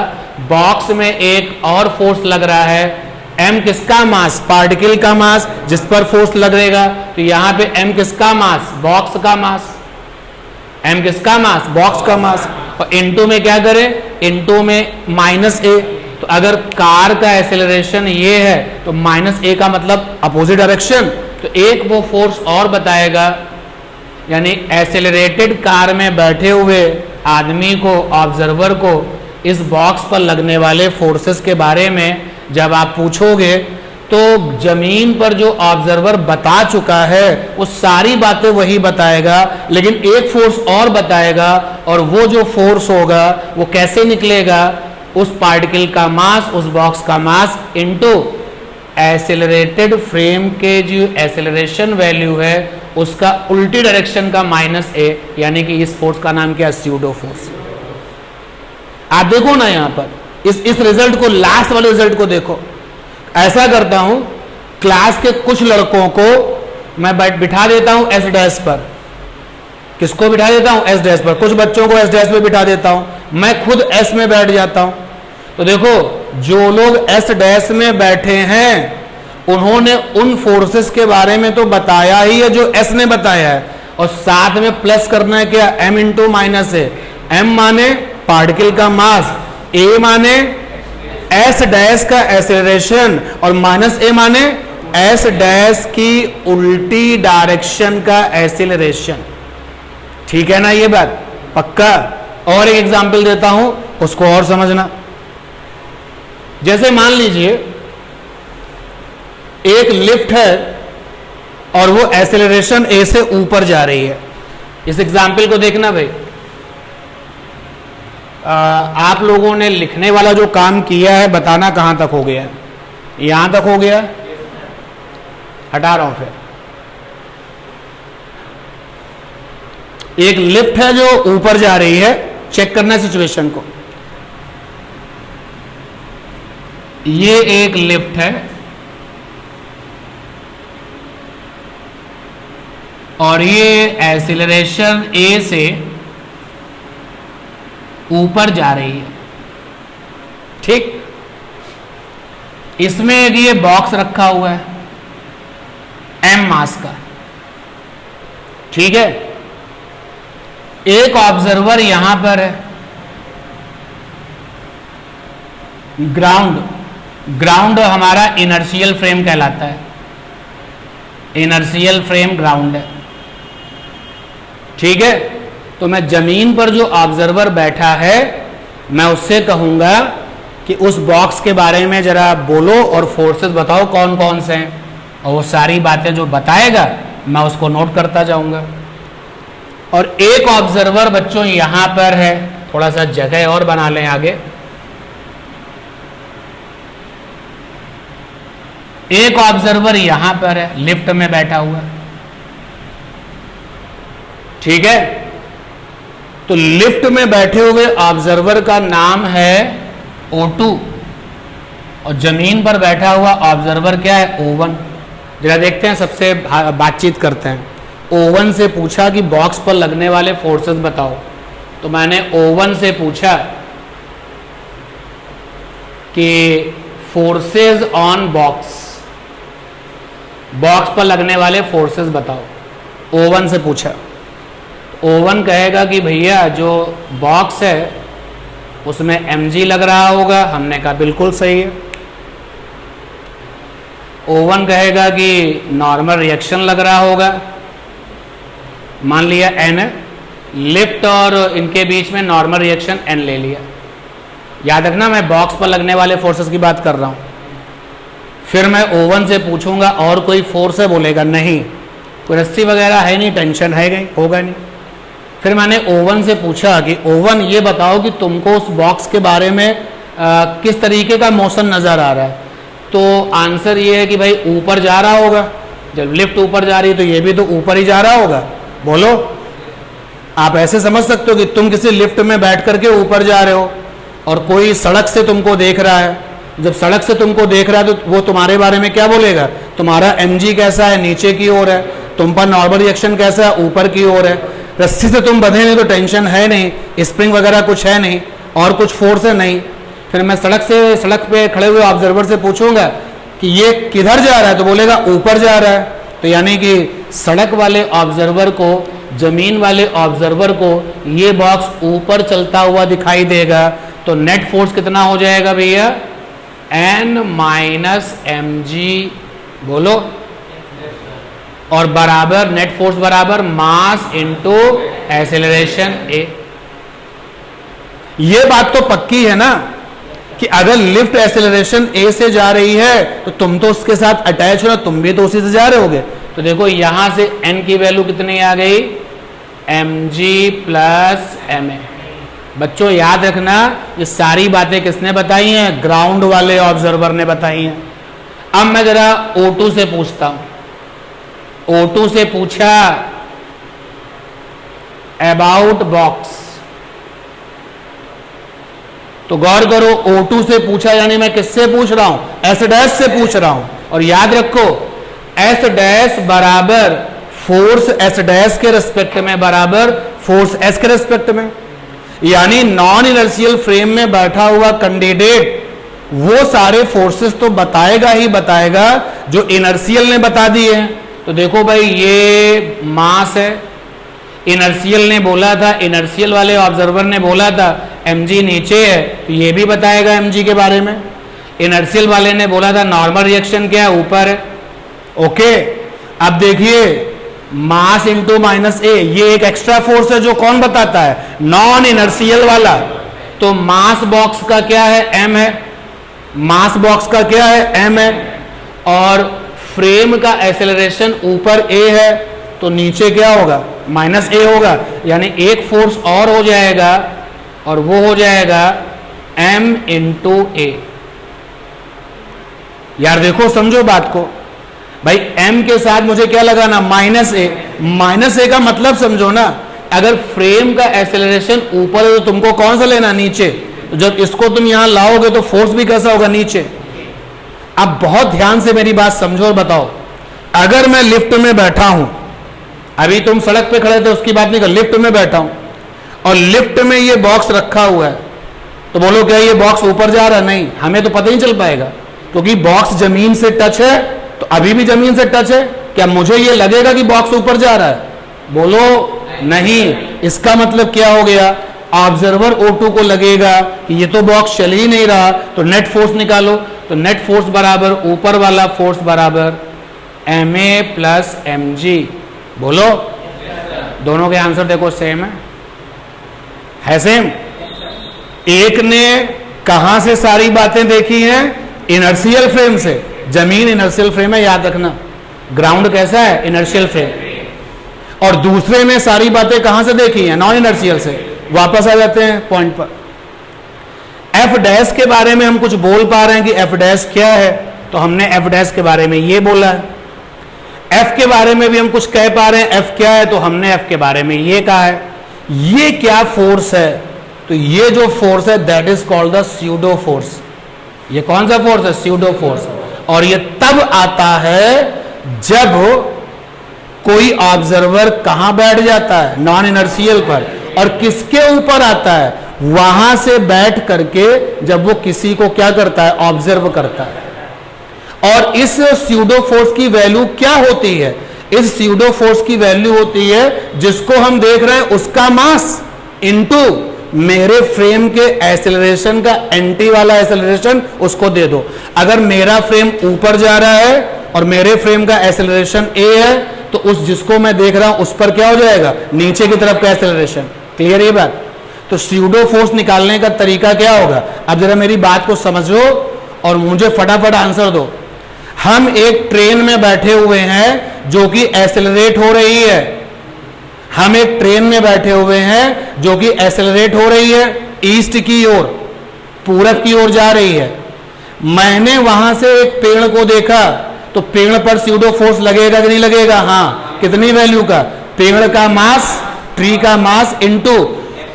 बॉक्स में एक और फोर्स लग रहा है, M किसका मास? पार्टिकल का मास, जिस पर फोर्स लगेगा। तो यहां पे M किसका मास? बॉक्स का मास। M किसका मास? बॉक्स का मास। और इनटू में क्या करें? इनटू में -a। तो अगर कार का एक्सेलरेशन ये है तो -a का मतलब अपोजिट डायरेक्शन। तो एक वो फोर्स और बताएगा, यानी एक्सेलरेटेड कार में बैठे हुए आदमी को, ऑब्जर्वर को इस बॉक्स पर लगने वाले फोर्सेस के बारे में जब आप पूछोगे तो जमीन पर जो ऑब्जर्वर बता चुका है वो सारी बातें वही बताएगा, लेकिन एक फोर्स और बताएगा। और वो जो फोर्स होगा वो कैसे निकलेगा? उस पार्टिकल का मास, उस बॉक्स का मास इनटू एक्सेलरेटेड फ्रेम के जो एक्सेलरेशन वैल्यू है उसका उल्टी डायरेक्शन का -a, यानी कि इस फोर्स का नाम क्या है? Pseudo force. आप देखो ना यहां पर इस रिजल्ट को, लास्ट वाले रिजल्ट को देखो। ऐसा करता हूं, क्लास के कुछ लड़कों को मैं बिठा देता हूं S डैश पर। किसको बिठा देता हूं? S डैश पर। कुछ बच्चों को S डैश पे बिठा देता हूं, मैं खुद S में बैठ जाता हूं। तो देखो, जो लोग S डैश में बैठे हैं उन्होंने उन फोर्सेस के बारे में तो बताया ही है जो S ने बताया है, और साथ में प्लस करना है क्या? M into -a। M माने पार्टिकल का मास, A माने S डैश का एक्सेलरेशन, और -a माने S डैश की उल्टी डायरेक्शन का एक्सेलरेशन। ठीक है ना ये बात? पक्का? और एक एग्जांपल देता हूं, उसको और समझना। जैसे मान लीजिए एक लिफ्ट है और वो एक्सेलरेशन A से ऊपर जा रही है। इस एग्जांपल को देखना भाई। आप लोगों ने लिखने वाला जो काम किया है बताना कहां तक हो गया है? यहां तक हो गया? हटा रहा हूं फिर। एक लिफ्ट है जो ऊपर जा रही है, चेक करना सिचुएशन को। ये एक लिफ्ट है और ये एक्सीलरेशन A से ऊपर जा रही है, ठीक। इसमें ये बॉक्स रखा हुआ है M मास का, ठीक है। एक ऑब्जर्वर यहां पर है, ग्राउंड हमारा इनर्शियल फ्रेम कहलाता है, इनर्शियल फ्रेम ग्राउंड है, ठीक है। तो मैं जमीन पर जो ऑब्जर्वर बैठा है मैं उससे कहूंगा कि उस बॉक्स के बारे में जरा बोलो और फोर्सेस बताओ कौन कौन से हैं, और वो सारी बातें जो बताएगा मैं उसको नोट करता जाऊंगा। और एक ऑब्जर्वर बच्चों यहां पर है, थोड़ा सा जगह और बना लें आगे। एक ऑब्जर्वर यहां पर है, लिफ्ट में बैठा हुआ, ठीक है। तो लिफ्ट में बैठे हुए ऑब्जर्वर का नाम है O2 और जमीन पर बैठा हुआ ऑब्जर्वर क्या है? O1। जरा देखते हैं, सबसे बातचीत करते हैं। O1 से पूछा कि बॉक्स पर लगने वाले फोर्सेस बताओ, तो मैंने O1 से पूछा कि फोर्सेस ऑन बॉक्स, बॉक्स पर लगने वाले फोर्सेस बताओ, O1 से पूछा। O1 कहेगा कि भैया जो बॉक्स है उसमें mg लग रहा होगा, हमने कहा बिल्कुल सही है। O1 कहेगा कि नॉर्मल रिएक्शन लग रहा होगा, मान लिया n है, लिफ्ट और इनके बीच में नॉर्मल रिएक्शन n ले लिया। याद रखना मैं बॉक्स पर लगने वाले फोर्सेस की बात कर रहा हूं। फिर मैं O1 से पूछूंगा और कोई फोर्स है? बोलेगा नहीं, कोई रस्सी वगैरह है नहीं, टेंशन है नहीं, होगा नहीं। फिर मैंने O1 से पूछा कि O1 ये बताओ कि तुमको उस बॉक्स के बारे में किस तरीके का मोशन नजर आ रहा है? तो आंसर ये है कि भाई ऊपर जा रहा होगा। जब लिफ्ट ऊपर जा रही है तो ये भी तो ऊपर ही जा रहा होगा। बोलो, आप ऐसे समझ सकते हो कि तुम किसी लिफ्ट में बैठ करके ऊपर जा रहे हो और कोई सड़क से तुमको देख रहा है। जब सड़क से तुमको देख रहा है तो वो तुम्हारे बारे में क्या बोलेगा? तुम्हारा mg कैसा है? नीचे की ओर है। तुम पर नॉर्मल रिएक्शन कैसा है? ऊपर की ओर है। रस्सी से तुम बंधे नहीं तो टेंशन है नहीं, स्प्रिंग वगैरह कुछ है नहीं, और कुछ फोर्स है नहीं। फिर मैं सड़क पे खड़े हुए ऑब्जर्वर से पूछूंगा कि ये किधर जा रहा है, तो बोलेगा ऊपर जा रहा है। तो यानी कि सड़क वाले ऑब्जर्वर को, जमीन वाले ऑब्जर्वर को ये बॉक्स ऊपर चलता हुआ दिखाई देगा। तो नेट फोर्स कितना हो जाएगा भैया? n माइनस mg, बोलो, और बराबर नेट फोर्स बराबर मास इंटू एक्सेलरेशन a। ये बात तो पक्की है ना कि अगर लिफ्ट एक्सेलरेशन a से जा रही है तो तुम तो उसके साथ अटैच हो ना, तुम भी तो उसी से जा रहे होगे। तो देखो यहां से n की वैल्यू कितनी आ गई? mg plus ma। बच्चों याद रखना, ये सारी बातें किसने बताई हैं? ग्राउंड वाले ऑब्जर्वर ने बताई हैं। अब मैं जरा O2 से पूछता हूं। O2 से पूछा अबाउट बॉक्स, तो गौर करो, O2 से पूछा यानी मैं किससे पूछ रहा हूं? S डैश से पूछ रहा हूं। और याद रखो S डैश बराबर फोर्स S डैश के रिस्पेक्ट में बराबर फोर्स S के रिस्पेक्ट में। यानी नॉन इनर्शियल फ्रेम में बैठा हुआ कैंडिडेट वो सारे फोर्सेस तो बताएगा ही बताएगा जो इनर्शियल ने बता दिए हैं। तो देखो भाई ये मास है, इनर्शियल ने बोला था, इनर्शियल वाले ऑब्जर्वर ने बोला था mg नीचे है, तो ये भी बताएगा mg के बारे में। इनर्शियल वाले ने बोला था नॉर्मल रिएक्शन क्या है? ऊपर है। ओके, अब देखिए मास इंटू माइनस ए, ये एक एक्स्ट्रा फोर्स है जो कौन बताता है? नॉन इनर्शियल वाला। तो मास बॉक्स का क्या है? m है। मास बॉक्स का क्या है? m है। और फ्रेम का एक्सेलरेशन ऊपर a है, तो नीचे क्या होगा? माइनस a होगा। यानी एक फोर्स और हो जाएगा और वो हो जाएगा m इंटू a। यार देखो, समझो बात को भाई, m के साथ मुझे क्या लगाना? Minus a। माइनस a का मतलब समझो ना, अगर फ्रेम का एक्सेलरेशन ऊपर है तो तुमको कौन सा लेना? नीचे। तो जब इसको तुम यहां लाओगे तो फोर्स भी कैसा होगा? नीचे। अब बहुत ध्यान से मेरी बात समझो और बताओ, अगर मैं लिफ्ट में बैठा हूं, अभी तुम सड़क पे खड़े थे उसकी बात नहीं कर, लिफ्ट में बैठा हूं और लिफ्ट में ये बॉक्स रखा हुआ है, तो बोलो क्या ये बॉक्स ऊपर जा रहा है? नहीं, हमें तो पता ही चल पाएगा क्योंकि बॉक्स जमीन से टच है। तो अभी भी जमीन से टच है, क्या मुझे ये लगेगा कि बॉक्स ऊपर जा रहा है? बोलो नहीं। इसका मतलब क्या हो गया? ऑब्जर्वर O2 को लगेगा कि ये तो बॉक्स चल ही नहीं रहा, तो नेट फोर्स निकालो। तो नेट फोर्स बराबर ऊपर वाला फोर्स बराबर ma प्लस mg। बोलो, दोनों के आंसर देखो सेम है सेम। एक ने कहां से सारी बातें देखी हैं? इनर्शियल फ्रेम से। जमीन इनर्शियल फ्रेम है, याद रखना। ग्राउंड कैसा है? Inertial frame. और दूसरे ने सारी बातें कहां से देखी हैं? नॉन इनर्शियल से। वापस आ जाते हैं पॉइंट पर। एफ डैश के बारे में हम कुछ बोल पा रहे हैं कि एफ डैश क्या है, तो हमने एफ डैश के बारे में ये बोला है। एफ के बारे में भी हम कुछ कह पा रहे हैं, एफ क्या है, तो हमने एफ के बारे में ये कहा है। ये क्या फोर्स है? तो ये जो फोर्स है that is called the pseudo force. ये कौन सा फोर्स है? Pseudo force. और ये तब आता है जब कोई ऑब्जर्वर कहां बैठ जाता है? नॉन इनर्शियल पर। और किसके ऊपर आता है? वहां से बैठ करके जब वो किसी को क्या करता है? ऑब्जर्व करता है। और इस स्यूडो फोर्स की वैल्यू क्या होती है? इस स्यूडो फोर्स की वैल्यू होती है जिसको हम देख रहे हैं उसका मास इनटू मेरे फ्रेम के एक्सेलरेशन का एंटी वाला एक्सेलरेशन उसको दे दो। अगर मेरा फ्रेम ऊपर जा रहा है और मेरे फ्रेम का एक्सेलरेशन a है, तो उस जिसको मैं देख रहा हूं उस पर क्या हो जाएगा? नीचे की तरफ का एक्सेलरेशन। क्लियर ये बात? तो स्यूडो फोर्स निकालने का तरीका क्या होगा? अब जरा मेरी बात को समझो और मुझे फटाफट आंसर दो। हम एक ट्रेन में बैठे हुए हैं जो कि एक्सेलरेट हो रही है। हम एक ट्रेन में बैठे हुए हैं जो कि एक्सेलरेट हो रही है ईस्ट की ओर, पूरब की ओर जा रही है। मैंने वहां से एक पेड़ को देखा, तो पेड़ पर स्यूडो फोर्स लगेगा कि नहीं लगेगा? हाँ। कितनी वैल्यू का? पेड़ का मास, ट्री का मास इनटू,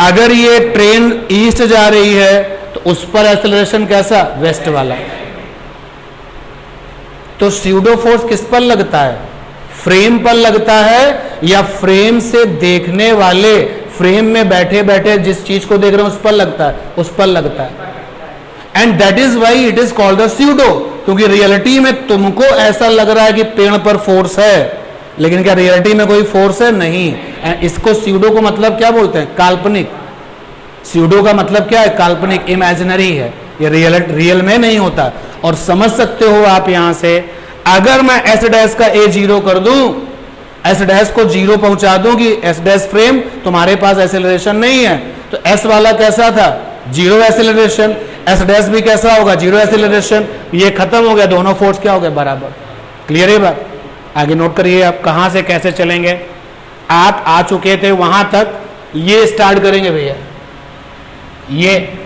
अगर ये ट्रेन ईस्ट जा रही है तो उस पर एक्सेलरेशन कैसा? वेस्ट वाला। तो स्यूडो फोर्स किस पर लगता है? फ्रेम पर लगता है या फ्रेम से देखने वाले, फ्रेम में बैठे बैठे जिस चीज को देख रहे हैं उस पर लगता है? उस पर लगता है। And that is why it is called the pseudo, क्योंकि रियलिटी में तुमको ऐसा लग रहा है कि पेड़ पर फोर्स है, लेकिन क्या रियलिटी में कोई फोर्स है? नहीं। इसको स्यूडो को मतलब क्या बोलते हैं? काल्पनिक। स्यूडो का मतलब क्या है? काल्पनिक, इमेजिनरी है, ये रियल में नहीं होता। और समझ सकते हो आप यहां से, अगर मैं एस डैश का ए जीरो कर दूं, एस डैश को जीरो पहुंचा दूं कि एस डैश फ्रेम तुम्हारे पास एक्सेलरेशन नहीं है, तो एस वाला कैसा था? Zero acceleration. एस डैश भी कैसा होगा? Zero acceleration. ये खत्म हो गया, दोनों फोर्स क्या हो गए? बराबर। क्लियर है बात? आगे नोट करिए आप कहां से कैसे चलेंगे। आप आ चुके थे वहां तक, ये स्टार्ट करेंगे भैया, ये,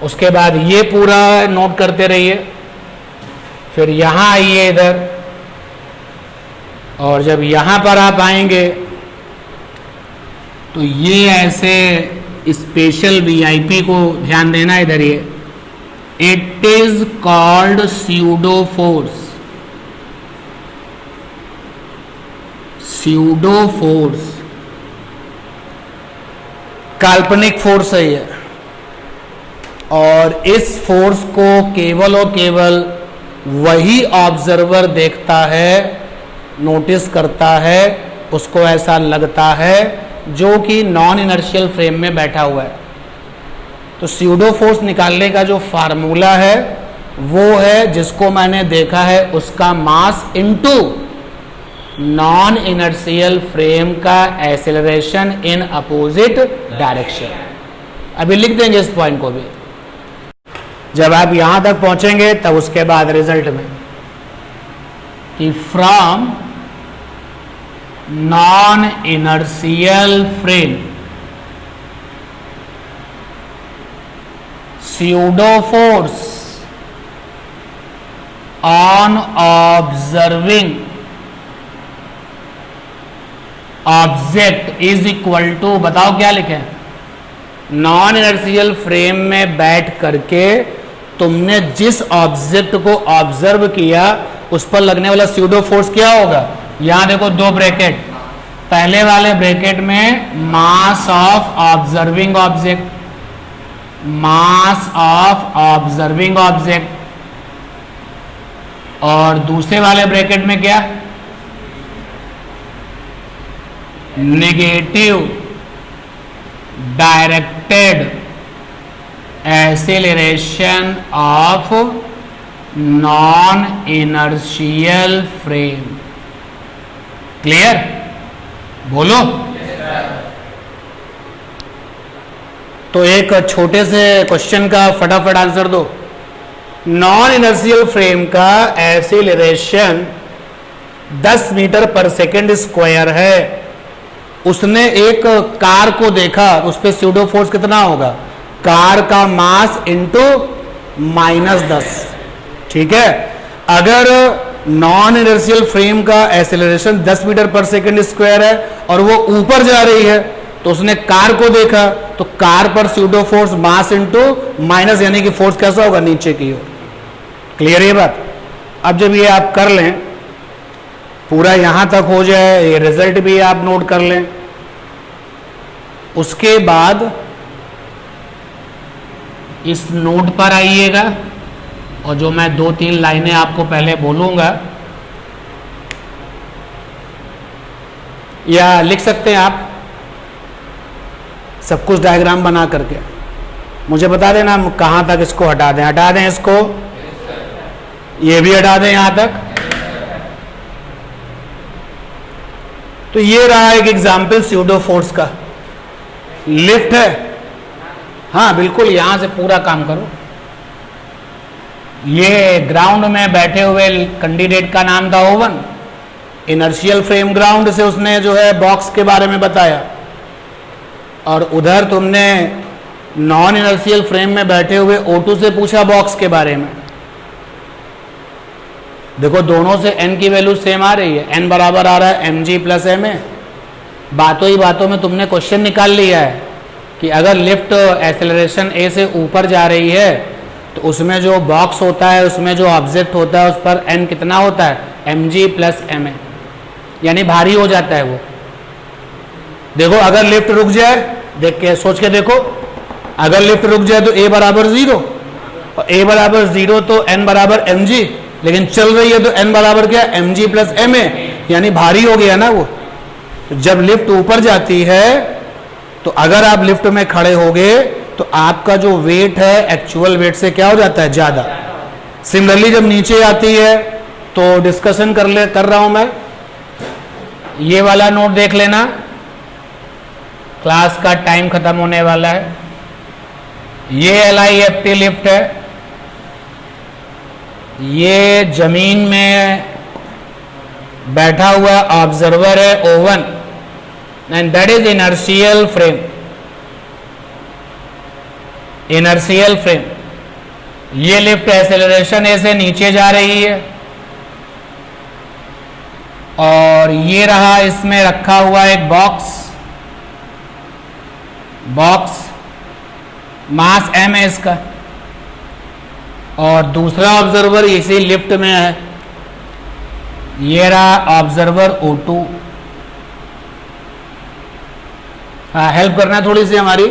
उसके बाद ये पूरा नोट करते रहिए, फिर यहां आइए इधर, और जब यहां पर आप आएंगे तो ये ऐसे स्पेशल वीआईपी को ध्यान देना इधर, ये it is called pseudo force. Pseudo force काल्पनिक फोर्स है ये, और इस फोर्स को केवल और केवल वही ऑब्जर्वर देखता है, नोटिस करता है, उसको ऐसा लगता है जो कि नॉन इनर्शियल फ्रेम में बैठा हुआ है। तो स्यूडो फोर्स निकालने का जो फार्मूला है वो है, जिसको मैंने देखा है उसका mass into non inertial frame का एक्सेलरेशन इन अपोजिट डायरेक्शन। अभी लिख देंगे इस पॉइंट को भी, जब आप यहां तक पहुंचेंगे तब उसके बाद रिजल्ट में कि from non inertial frame pseudo force on observing object is equal to, बताओ क्या लिखे? नॉन इनर्शियल फ्रेम में बैठ करके तुमने जिस ऑब्जेक्ट को ऑब्जर्व किया उस पर लगने वाला स्यूडो फोर्स क्या होगा? यहां देखो दो ब्रैकेट, पहले वाले ब्रैकेट में mass of observing object, mass of observing object, और दूसरे वाले ब्रैकेट में क्या? Negative directed acceleration of non inertial frame. Clear? बोलो। तो एक छोटे से क्वेश्चन का फटाफट आंसर दो। नॉन इनर्शियल फ्रेम का एक्सेलरेशन 10 मीटर पर सेकेंड स्क्वायर है। उसने एक कार को देखा, उस पर स्यूडो फोर्स कितना होगा? कार का मास इंटू -10। ठीक है, अगर नॉन इनर्शियल फ्रेम का एक्सेलरेशन 10 मीटर पर सेकेंड स्क्वायर है और वो ऊपर जा रही है, तो उसने कार को देखा, तो कार पर pseudo force mass into minus, यानी कि फोर्स कैसा होगा? नीचे की ओर। क्लियर है बात? अब जब ये आप कर लें, पूरा यहां तक हो जाए, ये रिजल्ट भी आप नोट कर लें, उसके बाद इस नोट पर आइएगा, और जो मैं 2-3 लाइनें आपको पहले बोलूंगा, या लिख सकते हैं आप सब कुछ डायग्राम बना करके, मुझे बता देना हम कहां तक इसको हटा दें। हटा दें इसको, ये भी हटा दें यहां तक। तो ये रहा एक एग्जाम्पल स्यूडो फोर्स का। लिफ्ट है, हाँ बिल्कुल, यहां से पूरा काम करो। ये ग्राउंड में बैठे हुए कैंडिडेट का नाम था ओवन। इनर्शियल फ्रेम ग्राउंड से उसने जो है बॉक्स के बारे में बताया, और उधर तुमने नॉन इनर्शियल फ्रेम में बैठे हुए O2 से पूछा बॉक्स के बारे में। देखो दोनों से n की वैल्यू सेम आ रही है, n बराबर आ रहा है mg प्लस ma। बातों ही बातों में तुमने क्वेश्चन निकाल लिया है कि अगर लिफ्ट एक्सेलरेशन a से ऊपर जा रही है तो उसमें जो बॉक्स होता है, उसमें जो ऑब्जेक्ट होता है, उस पर n कितना होता है, mg प्लस ma, यानी भारी हो जाता है वो। देखो अगर लिफ्ट रुक जाए, देख के सोच के देखो, अगर लिफ्ट रुक जाए तो a बराबर 0, और a बराबर 0 तो n बराबर mg, लेकिन चल रही है तो n बराबर क्या, mg प्लस ma, यानी भारी हो गया ना वो। तो जब लिफ्ट ऊपर जाती है तो अगर आप लिफ्ट में खड़े होगे तो आपका जो वेट है एक्चुअल वेट से क्या हो जाता है, ज्यादा। सिमिलरली जब नीचे आती है तो डिस्कशन कर रहा हूं मैं, ये वाला नोट देख लेना, क्लास का टाइम खत्म होने वाला है। ये LIFT लिफ्ट है, ये जमीन में बैठा हुआ ऑब्जर्वर है O1 and that is inertial frame. Inertial frame, ये लिफ्ट एक्सेलरेशन ए से नीचे जा रही है और ये रहा इसमें रखा हुआ एक बॉक्स, मास m है इसका, और दूसरा ऑब्जर्वर इसी लिफ्ट में है, ये रहा ऑब्जर्वर O2। हाँ, हेल्प करना थोड़ी सी हमारी।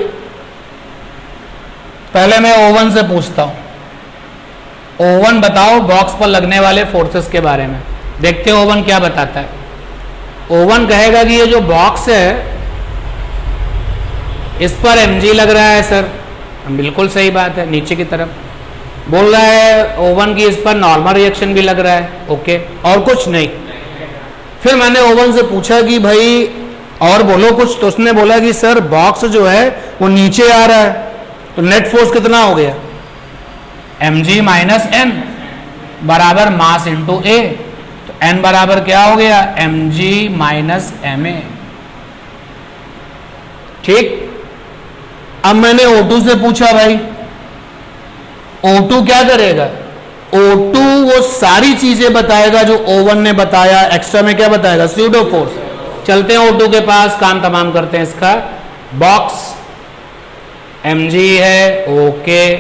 पहले मैं O1 से पूछता हूं, O1 बताओ बॉक्स पर लगने वाले फोर्सेस के बारे में। देखते हैं O1 क्या बताता है। O1 कहेगा कि ये जो बॉक्स है इस पर mg लग रहा है सर। बिल्कुल सही बात है, नीचे की तरफ बोल रहा है O1 की इस पर नॉर्मल रिएक्शन भी लग रहा है, ओके, और कुछ नहीं। फिर मैंने O1 से पूछा कि भाई और बोलो कुछ, तो उसने बोला कि सर बॉक्स जो है वो नीचे आ रहा है, तो नेट फोर्स कितना हो गया, mg माइनस n बराबर मास इंटू a, तो n बराबर क्या हो गया, mg माइनस ma। ठीक, अब मैंने O2 से पूछा भाई, O2 क्या करेगा, O2 वो सारी चीजें बताएगा जो O1 ने बताया, एक्स्ट्रा में क्या बताएगा, स्यूडो फोर्स। चलते हैं O2 के पास, काम तमाम करते हैं इसका। बॉक्स mg है, ओके,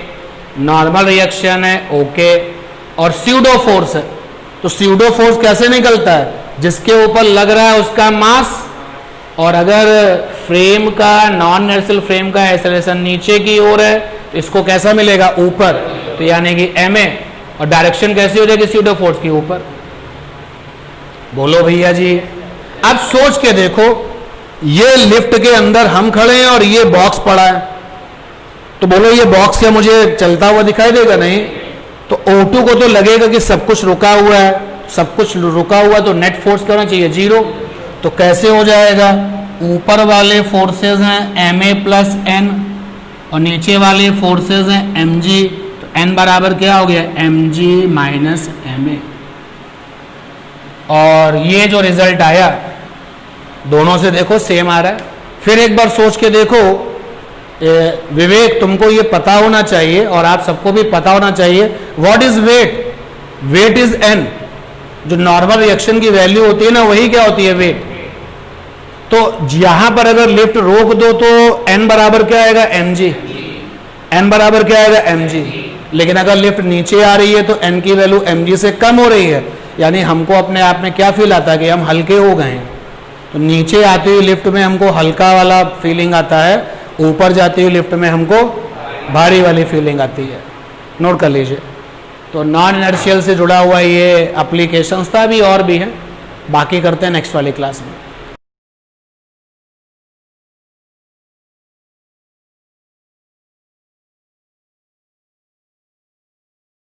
नॉर्मल रिएक्शन है, ओके, और स्यूडो फोर्स है। तो स्यूडो फोर्स कैसे निकलता है, जिसके ऊपर लग रहा है उसका मास, और अगर फ्रेम का, नॉन इनर्शियल फ्रेम का एक्सेलरेशन नीचे की ओर है तो इसको कैसा मिलेगा, ऊपर, तो यानी कि ma, और डायरेक्शन कैसी हो जाएगी स्यूडो फोर्स की ऊपर। बोलो भैया जी, अब सोच के देखो, ये लिफ्ट के अंदर हम खड़े हैं और ये बॉक्स पड़ा है, तो बोलो ये बॉक्स क्या मुझे चलता हुआ दिखाई देगा, नहीं। तो O2 को तो लगेगा कि सब कुछ रुका हुआ है, सब कुछ रुका हुआ, तो नेट फोर्स क्या होना चाहिए, 0। तो कैसे हो जाएगा, ऊपर वाले फोर्सेस हैं ma प्लस n और नीचे वाले फोर्सेस हैं mg, तो n बराबर क्या हो गया, mg माइनस ma। और ये जो रिजल्ट आया दोनों से देखो सेम आ रहा है। फिर एक बार सोच के देखो, विवेक तुमको ये पता होना चाहिए और आप सबको भी पता होना चाहिए, what is weight, weight is n। जो नॉर्मल रिएक्शन की वैल्यू होती है ना, वही क्या होती है, वेट। तो यहां पर अगर लिफ्ट रोक दो तो n बराबर क्या आएगा, mg, n बराबर क्या आएगा, mg। लेकिन अगर लिफ्ट नीचे आ रही है तो n की वैल्यू mg से कम हो रही है, यानी हमको अपने आप में क्या फील आता है कि हम हल्के हो गए हैं। तो नीचे आती हुई लिफ्ट में हमको हल्का वाला फीलिंग आता है, ऊपर जाती हुई लिफ्ट में हमको भारी वाली फीलिंग आती है। नोट कर लीजिए। तो नॉन इनर्शियल से जुड़ा हुआ ये एप्लीकेशंस था, भी और भी हैं, बाकी करते हैं नेक्स्ट वाली क्लास में।